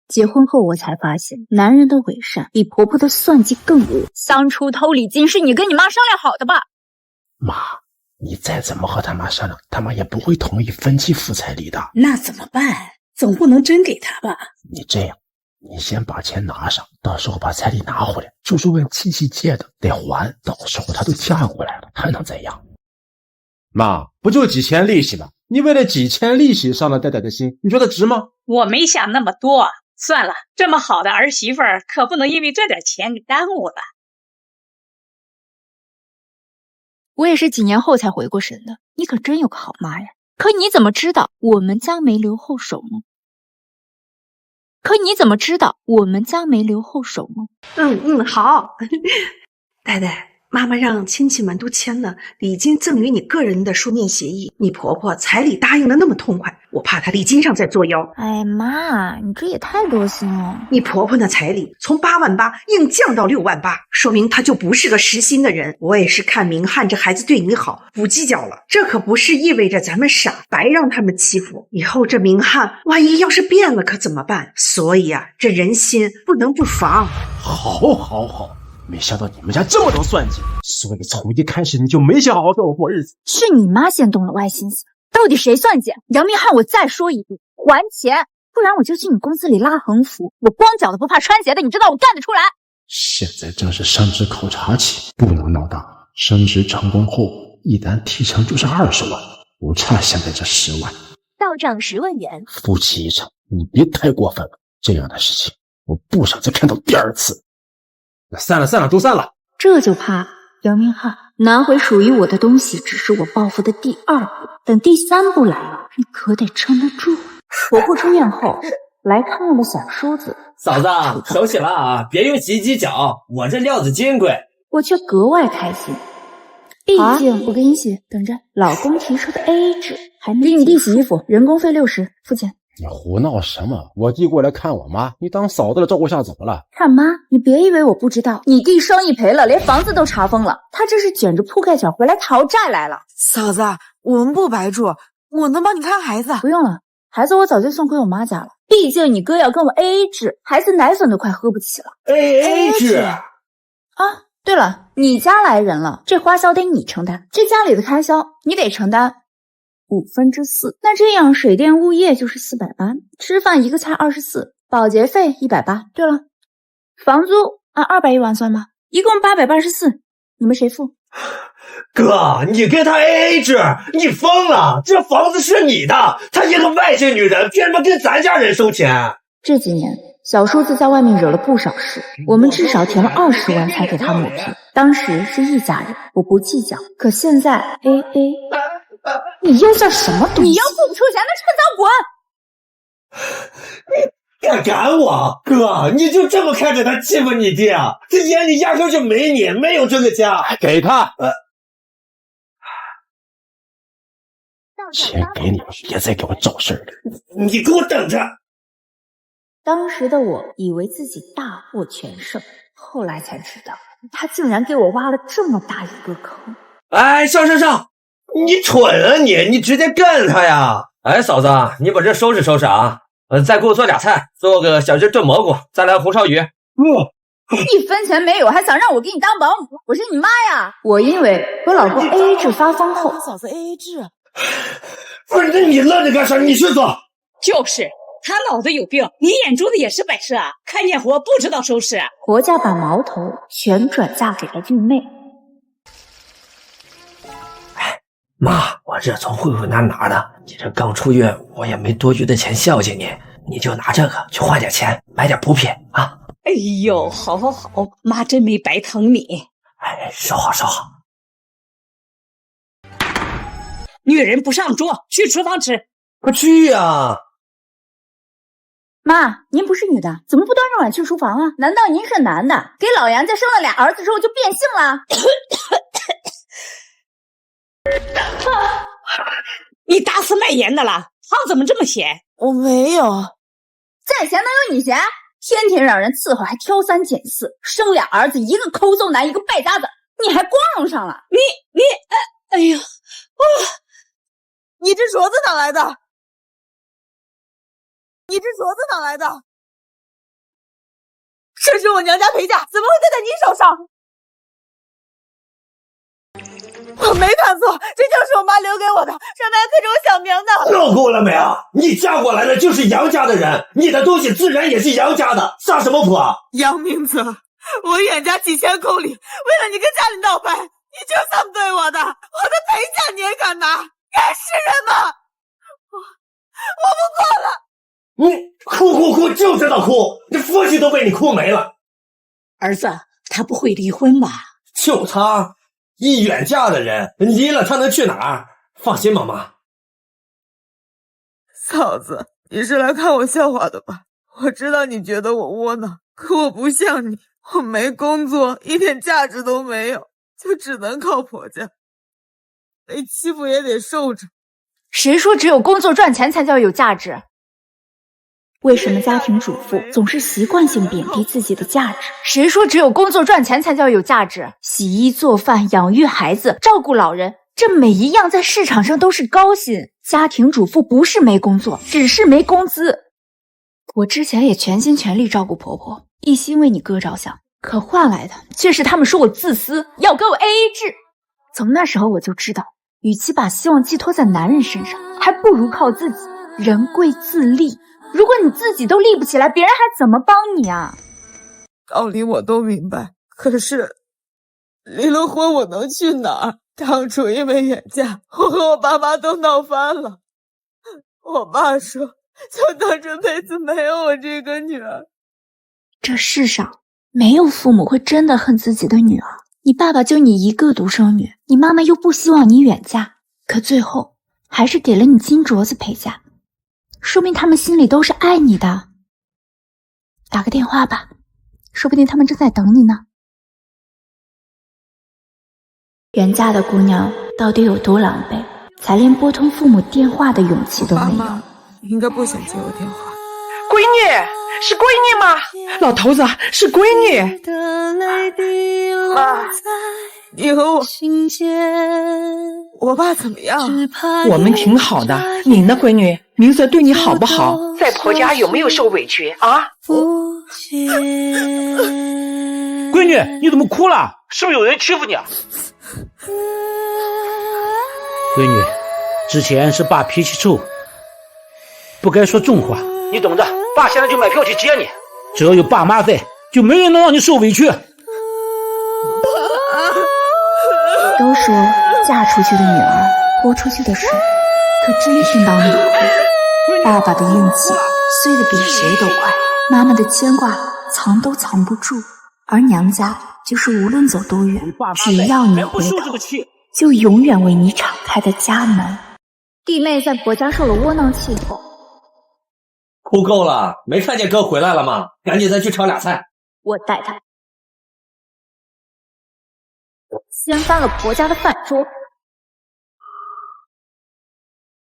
结婚后我才发现，男人的伪善比婆婆的算计更恶。当初偷礼金是你跟你妈商量好的吧？妈，你再怎么和他妈商量，他妈也不会同意分期付彩礼的。那怎么办？总不能真给他吧？你这样，你先把钱拿上，到时候把彩礼拿回来，就是问亲戚借的，得还。到时候她都嫁过来了，还能怎样？妈，不就几千利息吗？你为了几千利息伤了戴戴的心，你觉得值吗？我没想那么多。算了，这么好的儿媳妇儿，可不能因为这点钱给耽误了。我也是几年后才回过神的，你可真有个好妈呀！可你怎么知道我们家没留后手呢？好。戴戴，妈妈让亲戚们都签了礼金赠与你个人的书面协议，你婆婆彩礼答应的那么痛快，我怕她礼金上再作妖。哎妈，你这也太多心了。你婆婆那彩礼从8万8硬降到6万8，说明她就不是个实心的人。我也是看明翰这孩子对你好，不计较了。这可不是意味着咱们傻，白让他们欺负。以后这明翰万一要是变了可怎么办？所以啊，这人心不能不防。好，没想到你们家这么多算计，所以从一开始你就没想好好跟我过日子。是你妈先动了歪心思，到底谁算计？杨明翰，我再说一遍，还钱，不然我就去你公司里拉横幅。我光脚的不怕穿鞋的，你知道我干得出来？现在正是升职考察期，不能闹大。升职成功后，一单提成就是20万，不差现在这10万。到账10万元，夫妻一场，你别太过分了。这样的事情，我不想再看到第2次。散了，都散了。这就怕杨明翰拿回属于我的东西，只是我报复的第2步，等第3步来了，你可得撑得住。婆婆出院后来看了小叔子，嫂子手洗了啊，别用洗衣机搅，我这料子金贵。我却格外开心，毕竟我跟你一起等着，老公提出的 AA 制还没给你弟洗衣服，人工费60，付钱。你胡闹什么？我弟过来看我妈，你当嫂子的照顾下怎么了？看妈，你别以为我不知道，你弟生意赔了，连房子都查封了，他这是卷着铺盖卷回来讨债来了。嫂子，我们不白住，我能帮你看孩子。不用了，孩子我早就送回我妈家了。毕竟你哥要跟我 AA 制，孩子奶粉都快喝不起了。AA 制啊！对了，你家来人了，这花销得你承担，这家里的开销你得承担4/5。那这样水电物业就是480，吃饭一个菜24，保洁费180。对了，房租按200一晚算吧，一共884，你们谁付？哥，你跟他 AA 制，你疯了！这房子是你的，她一个外姓女人，凭什么跟咱家人收钱？这几年小叔子在外面惹了不少事，我们至少填了20万才给他抹皮。当时是一家人，我不计较，可现在 AA， 你又算什么东西？你要付不出钱，那趁早滚！你敢赶我？哥，你就这么看着他欺负你弟啊？这眼里压根就没你，没有这个家。给他，钱给你了，别再给我找事儿了。你给我等着！当时的我以为自己大获全胜，后来才知道他竟然给我挖了这么大一个坑。哎，上，你蠢啊你直接干他呀！哎，嫂子，你把这收拾收拾啊！再给我做俩菜，做个小鸡炖蘑菇，再来红烧鱼。1分钱没有，还想让我给你当保姆？我是你妈呀！我因为我老公 AA 制发疯后，嫂子 AA 制。不是，那你愣着干啥？你去做。就是他脑子有病，你眼珠子也是摆设啊！看见活不知道收拾。婆家把矛头全转嫁给了玉妹。妈，我这从慧慧那拿的，你这刚出院，我也没多余的钱孝敬你，你就拿这个去换点钱，买点补品啊！哎呦，好，妈真没白疼你。哎，收好。女人不上桌，去厨房吃。快去呀！妈，您不是女的，怎么不端着碗去厨房啊？难道您是男的？给老杨家生了俩儿子之后就变性了？你打死卖盐的了，汤怎么这么咸？我没有，再咸能有你咸？天天让人伺候，还挑三拣四，生俩儿子，一个抠搜男，一个败家子，你还光荣上了？哎呀，你这镯子哪来的？这是我娘家陪嫁，怎么会戴在你手上？我没看错，这就是我妈留给我的，上面还刻着我小名呢。闹够了没啊？你嫁过来的就是杨家的人，你的东西自然也是杨家的，撒什么泼啊？杨明泽，我远嫁几千公里，为了你跟家里闹掰，你就这么对我的？我的陪嫁你也敢拿？敢是人吗？我不过了。你哭就知道哭，这夫妻都被你哭没了。儿子，他不会离婚吧？就他一远嫁的人，离了他能去哪儿？放心吧，妈。嫂子，你是来看我笑话的吧？我知道你觉得我窝囊，可我不像你，我没工作，一点价值都没有，就只能靠婆家，被欺负也得受着。谁说只有工作赚钱才叫有价值？为什么家庭主妇总是习惯性贬低自己的价值？谁说只有工作赚钱才叫有价值？洗衣做饭、养育孩子、照顾老人，这每一样在市场上都是高薪。家庭主妇不是没工作，只是没工资。我之前也全心全力照顾婆婆，一心为你哥着想，可换来的却是他们说我自私，要给我 AA 制。从那时候我就知道，与其把希望寄托在男人身上，还不如靠自己。人贵自立，如果你自己都立不起来，别人还怎么帮你啊？道理我都明白，可是离了婚我能去哪儿？当初因为远嫁，我和我爸妈都闹翻了。我爸说，就当这辈子没有我这个女儿。这世上没有父母会真的恨自己的女儿。你爸爸就你一个独生女，你妈妈又不希望你远嫁，可最后还是给了你金镯子陪嫁，说明他们心里都是爱你的。打个电话吧，说不定他们正在等你呢。人家的姑娘到底有多狼狈，才连拨通父母电话的勇气都没有。妈妈应该不想接我电话。闺女，是闺女吗？老头子，是闺女。妈，你和我爸怎么样？我们挺好的。你呢，闺女？明泽对你好不好？在婆家有没有受委屈啊？闺女，你怎么哭了？是不是有人欺负你啊？闺女，之前是爸脾气臭，不该说重话。你等着，爸现在就买票去接你。只要有爸妈在，就没人能让你受委屈。都说嫁出去的女儿泼出去的水，可真听到你哭，爸爸的运气碎得比谁都快，妈妈的牵挂藏都藏不住，而娘家就是无论走多远，只要你回头，就永远为你敞开的家门。弟妹在婆家受了窝囊气后，哭够了，没看见哥回来了吗？赶紧再去炒俩菜。我带他掀翻了婆家的饭桌。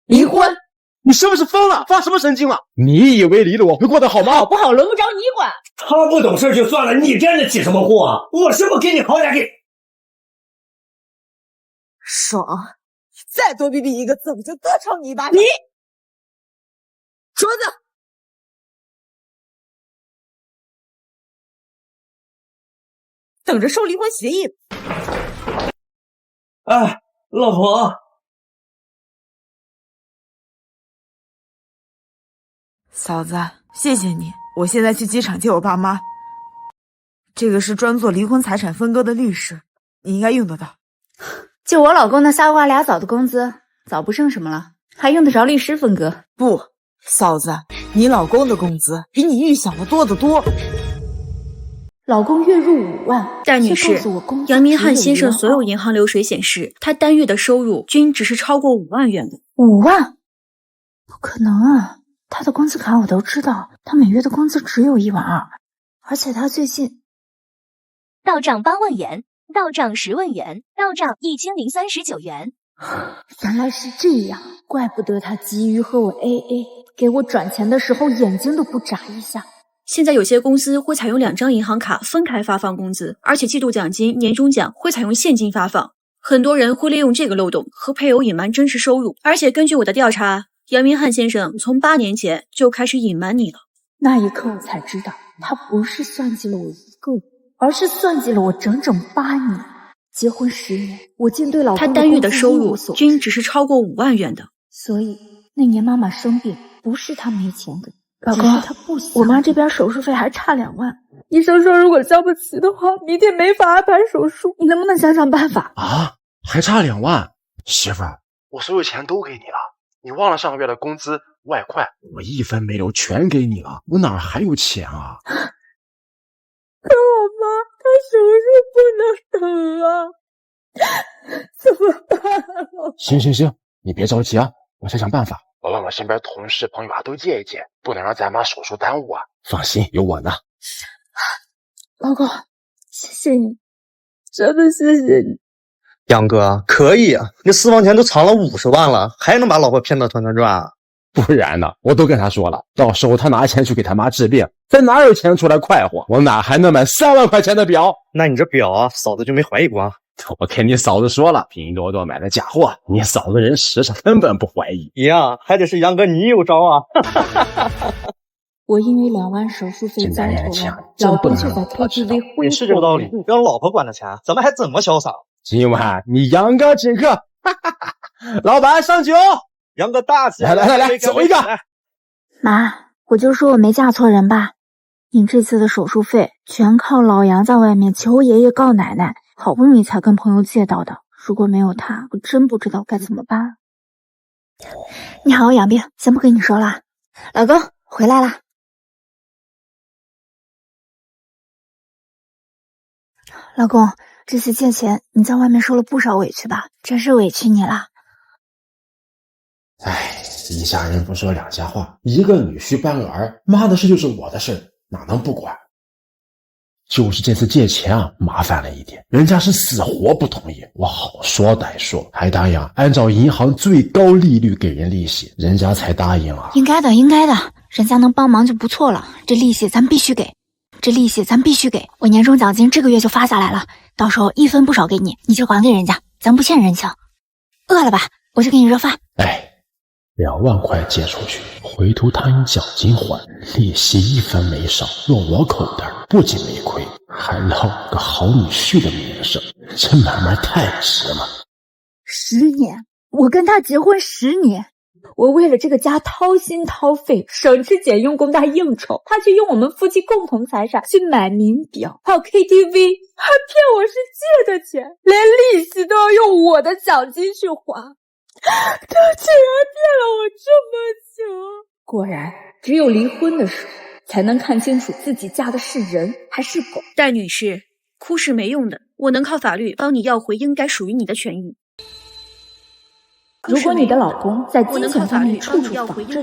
离婚？你是不是疯了？发什么神经了？你以为离了我会过得好吗？好不好轮不着你管。他不懂事就算了，你沾得起什么祸啊？我是不给你好歹给。爽！再多逼逼一个字，我就多抽你一巴掌。你桌子。等着收离婚协议。哎，老婆，嫂子，谢谢你。我现在去机场接我爸妈。这个是专做离婚财产分割的律师，你应该用得到。就我老公那仨瓜俩枣的工资，早不剩什么了，还用得着律师分割？不，嫂子，你老公的工资比你预想的多得多。老公月入5万，戴女士，杨明翰先生所有银行流水显示，他单月的收入均只是超过5万元的。5万？不可能啊！他的工资卡我都知道，他每月的工资只有1万2，而且他最近到账8万元，到账10万元，到账1039元。原来是这样，怪不得他急于和我 AA， 给我转钱的时候眼睛都不眨一下。现在有些公司会采用2张银行卡分开发放工资，而且季度奖金、年终奖会采用现金发放。很多人会利用这个漏洞和配偶隐瞒真实收入，而且根据我的调查，杨明翰先生从8年前就开始隐瞒你了。那一刻我才知道，他不是算计了我一个人，而是算计了我整整8年。结婚10年，我竟对老公他单月的收入均只是超过5万元的。所以那年妈妈生病，不是他没钱给，老公，他不想。我妈这边手术费还差2万，医生说如果交不齐的话，明天没法安排手术。你能不能想想办法啊？还差2万？媳妇儿，我所有钱都给你了，你忘了上个月的工资外快，我1分没留全给你了，我哪儿还有钱啊？可我妈她手术不能等啊，怎么办啊？行，你别着急啊，我想想办法。我问我身边同事朋友啊都借一借，不能让咱妈手术耽误啊。放心，有我呢。老公，谢谢你，真的谢谢你。杨哥，可以啊，你私房钱都藏了50万了，还能把老婆骗得团团转？不然呢？我都跟他说了，到时候他拿钱去给他妈治病，咱哪有钱出来快活？我哪还能买3万块钱的表？那你这表啊，嫂子就没怀疑过啊？我跟你嫂子说了，拼多多买的假货，你嫂子人实诚，根本不怀疑。呀，还得是杨哥你有招啊！我因为2万手术费遭头了，老公却在 KTV 挥霍。也是这个道理，让老婆管的钱，咱们还怎么潇洒？今晚你杨哥请客，老板上酒。杨哥大气，来，走一个。妈，我就说我没嫁错人吧。你这次的手术费全靠老杨在外面求爷爷告奶奶，好不容易才跟朋友借到的。如果没有他，我真不知道该怎么办。你好，养病，先不跟你说了。老公回来啦。老公，这次借钱你在外面受了不少委屈吧？真是委屈你了。哎，一家人不说两家话，一个女婿半个儿，妈的事就是我的事，哪能不管？就是这次借钱啊，麻烦了一点，人家是死活不同意，我好说歹说，还答应按照银行最高利率给人利息，人家才答应啊。应该的，应该的，人家能帮忙就不错了，这利息咱必须给，我年终奖金这个月就发下来了，到时候一分不少给你，你就还给人家，咱不欠人情。饿了吧？我去给你热饭。哎，2万块借出去，回头他用奖金还，利息1分没少，落我口袋，不仅没亏，还落个好女婿的名声，这买卖太值了。10年，我跟他结婚10年，我为了这个家掏心掏肺，省吃俭用供他应酬，他却用我们夫妻共同财产去买名表，还有 KTV， 还骗我是借的钱，连利息都要用我的奖金去还。他竟然骗了我这么久！果然，只有离婚的时候，才能看清楚自己嫁的是人还是狗。戴女士，哭是没用的，我能靠法律帮你要回应该属于你的权益。如果你的老公在金钱方面处处仿真，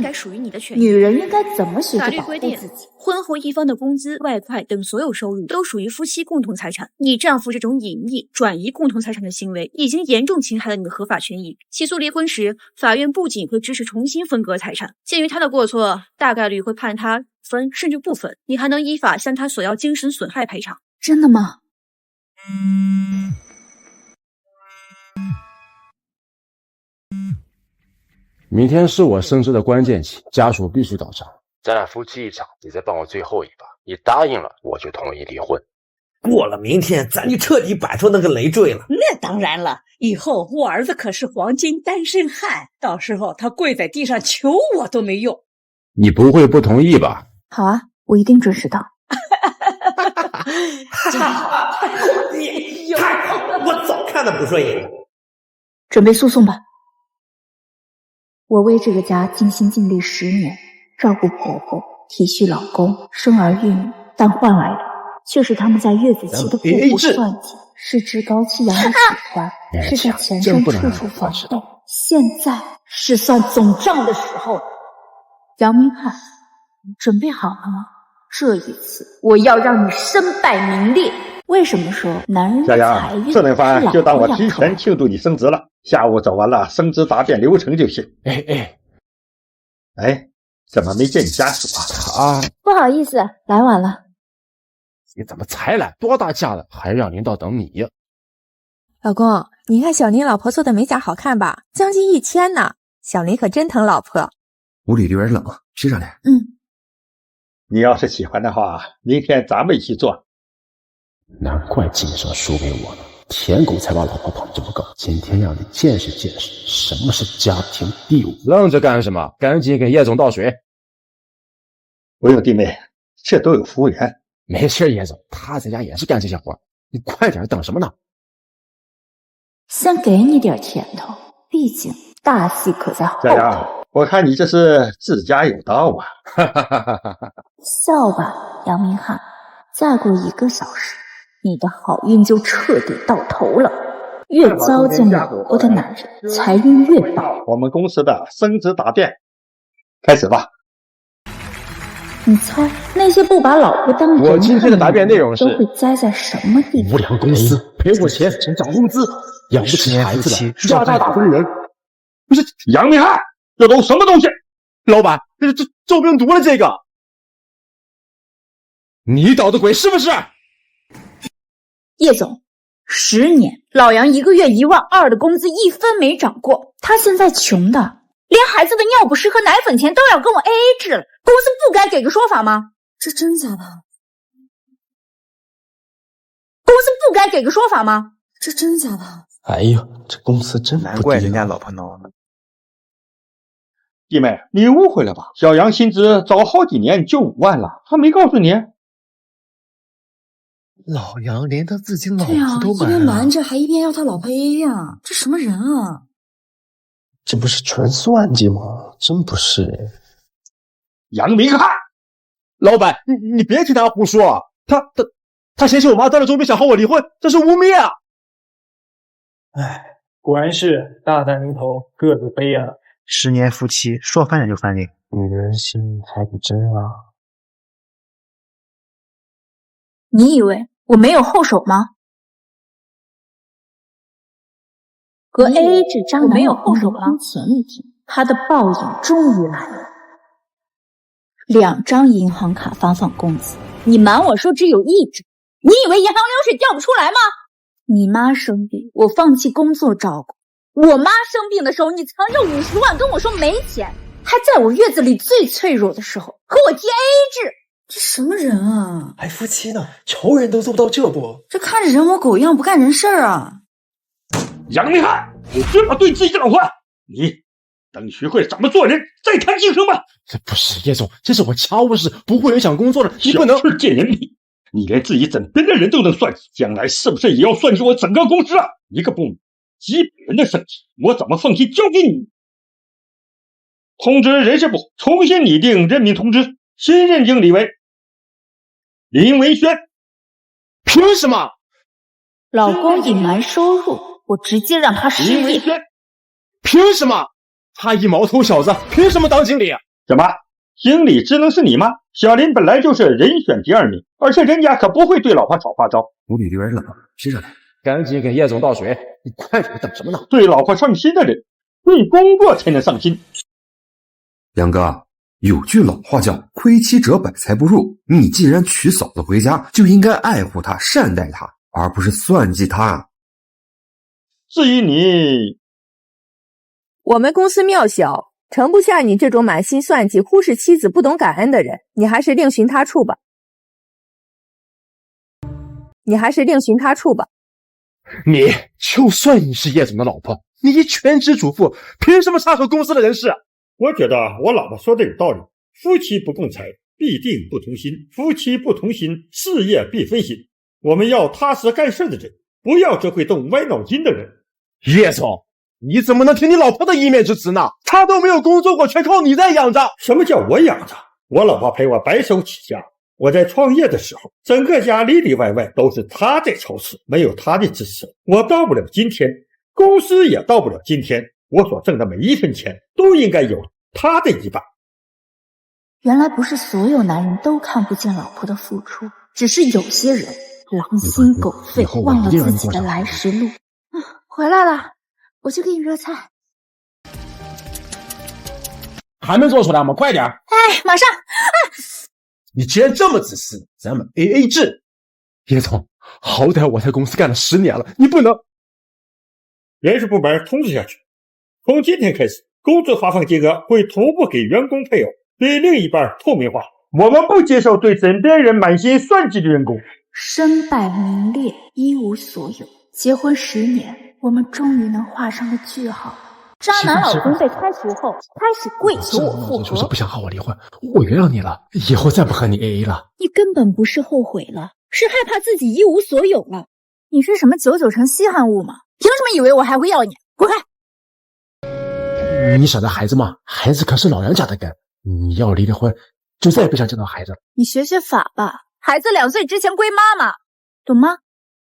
女人应该怎么学着保护自己？婚后一方的工资、外快等所有收入都属于夫妻共同财产。你丈夫这种隐匿、转移共同财产的行为，已经严重侵害了你的合法权益。起诉离婚时，法院不仅会支持重新分割财产，鉴于他的过错，大概率会判他分甚至不分。你还能依法向他索要精神损害赔偿。真的吗？明天是我升职的关键期，家属必须到场。咱俩夫妻一场，你再帮我最后一把。你答应了，我就同意离婚。过了明天，咱就彻底摆脱那个累赘了。那当然了，以后我儿子可是黄金单身汉，到时候他跪在地上求我都没用。你不会不同意吧？好啊，我一定准时到。太好，你太好了，我早看得不顺眼。准备诉讼吧。我为这个家尽心尽力10年，照顾婆婆，体恤老公，生儿育女，但换来的却是他们在月子期的步步算计，是趾高气扬的使唤，是在钱上处处防备。现在是算总账的时候。杨明翰，你准备好了吗？这一次我要让你身败名裂。为什么说男人的财运这顿饭就当我提前庆祝你升职了，下午走完了升职答辩流程就行。哎，怎么没见你家属啊？不好意思，来晚了。你怎么才来？多大架子，还让领导等你呀？老公，你看小林老婆做的美甲好看吧？将近1000呢。小林可真疼老婆。屋里有点冷，披上来。你要是喜欢的话，明天咱们一起做。难怪今生输给我了，舔狗才把老婆捧这么高。今天让你见识见识什么是家庭地位。愣着干什么？赶紧给叶总倒水。不用弟妹，这都有服务员。没事，叶总，他在家也是干这些活。你快点，等什么呢？先给你点甜头，毕竟大戏可在后头。我看你这是自家有道啊！笑吧，杨明翰，再过1个小时，你的好运就彻底到头了。越糟践老婆的男人，财运越高。我们公司的升职答辩开始吧。你猜那些不把老婆当人看的我今天的答辩内容是都会栽在什么地方？无良公司赔我钱，涨工资，养不起孩子的亚大打工人。不是杨明翰，这都什么东西？老板，这中病毒了这个。你捣的鬼是不是？叶总，10年，老杨1个月12000的工资1分没涨过，他现在穷的连孩子的尿不湿和奶粉钱都要跟我 AA 制了，公司不该给个说法吗？这真假的？公司不该给个说法吗？这真假的？哎呦，这公司真不低，难怪人家老婆闹呢。弟妹，你误会了吧？小杨薪资早好几年就5万了，还没告诉你？老杨连他自己老对啊，婆都一边瞒着还一边要他老婆 AA 啊，这什么人啊？这不是纯算计吗？真不是。杨明翰，老板，你别听他胡说，他嫌弃我妈当了周边想和我离婚，这是污蔑啊！哎，果然是大难临头各自悲啊！10年夫妻，说翻脸就翻脸，女人心还不真啊！你以为我没有后手吗？和 AA 制渣男老公离婚前一天，他的报应终于来了。2张银行卡发放工资，你瞒我说只有1张，你以为银行流水调不出来吗？你妈生病，我放弃工作照顾。我妈生病的时候，你藏着50万跟我说没钱，还在我月子里最脆弱的时候和我提 AA 制。这什么人啊？还夫妻呢，仇人都做不到这步。这看着人模狗样，不干人事啊！杨明翰，你居然对自己的老婆，你等学会怎么做人，再谈晋升吧。这不是叶总，这是我家务事，不会影响工作的，你不能小事见人品。你连自己枕边的人都能算计，将来是不是也要算计我整个公司啊？一个部门几百人的升职，我怎么放心交给你？通知人事部重新拟定任命通知，新任经理为林文轩。凭什么？老公隐瞒收入，我直接让他失业。凭什么？他一毛头小子，凭什么当经理？什么？经理只能是你吗？小林本来就是人选第2名，而且人家可不会对老婆耍花招。无理丢人了，接着来，赶紧给叶总倒水！你快点，等什么呢？对老婆上心的人，对工作才能上心。杨哥，有句老话叫“亏妻者百财不入”，你既然娶嫂子回家，就应该爱护她、善待她，而不是算计她。至于你，我们公司庙小，盛不下你这种满心算计、忽视妻子、不懂感恩的人，你还是另寻他处吧。你就算你是叶总的老婆，你一全职主妇，凭什么插手公司的人事？我觉得我老婆说的有道理，夫妻不共财，必定不同心；夫妻不同心，事业必分心。我们要踏实干事的人，不要只会动歪脑筋的人。叶总，你怎么能听你老婆的一面之词呢？她都没有工作过，全靠你在养着。什么叫我养着？我老婆陪我白手起家。我在创业的时候，整个家里里外外都是她在操持，没有她的支持，我到不了今天，公司也到不了今天。我所挣的每一分钱都应该有她的一半。原来不是所有男人都看不见老婆的付出，只是有些人狼心狗肺，忘了自己的来时路。回来了，我去给你热菜。还没做出来吗？快点！哎，马上！你既然这么自私，咱们 AA 制。叶总，好歹我在公司干了10年了，你不能。人事部门通知下去，从今天开始，工资发放金额会同步给员工配偶，对另一半透明化。我们不接受对枕边人满心算计的员工。身败名裂，一无所有。结婚10年，我们终于能画上个句号。渣男老公被开除后，开始跪求我复合。就是不想和我离婚，我原谅你了，以后再不和你 AA 了。你根本不是后悔了，是害怕自己一无所有了。你是什么99成稀罕物吗？凭什么以为我还会要你？滚开！你舍得孩子吗？孩子可是老杨家的根，你要离了婚，就再也不想见到孩子了。你学学法吧，孩子2岁之前归妈妈，懂吗？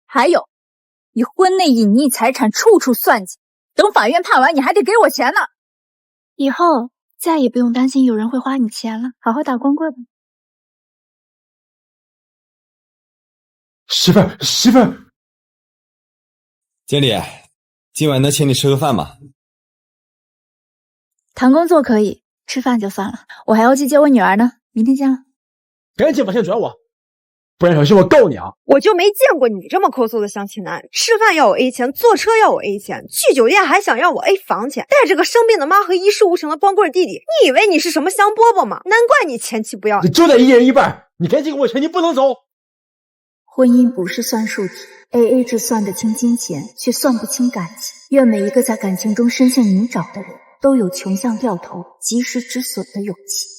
还有，你婚内隐匿财产，处处算计。等法院判完，你还得给我钱呢。以后再也不用担心有人会花你钱了，好好打光棍吧。媳妇儿，经理，今晚能请你吃个饭吗？谈工作可以，吃饭就算了。我还要去接我女儿呢，明天见了。赶紧把钱转我，不然小心我告你啊！我就没见过你这么抠搜的相亲男，吃饭要我 A 钱，坐车要我 A 钱，去酒店还想让我 A 房钱，带着个生病的妈和一事无成的光棍弟弟，你以为你是什么香饽饽吗？难怪你前妻不要你。就得1人1半，你赶紧给我钱，你不能走。婚姻不是算术题 ，AA 制算得清金钱，却算不清感情。愿每一个在感情中深陷泥沼的人都有穷巷掉头、及时止损的勇气。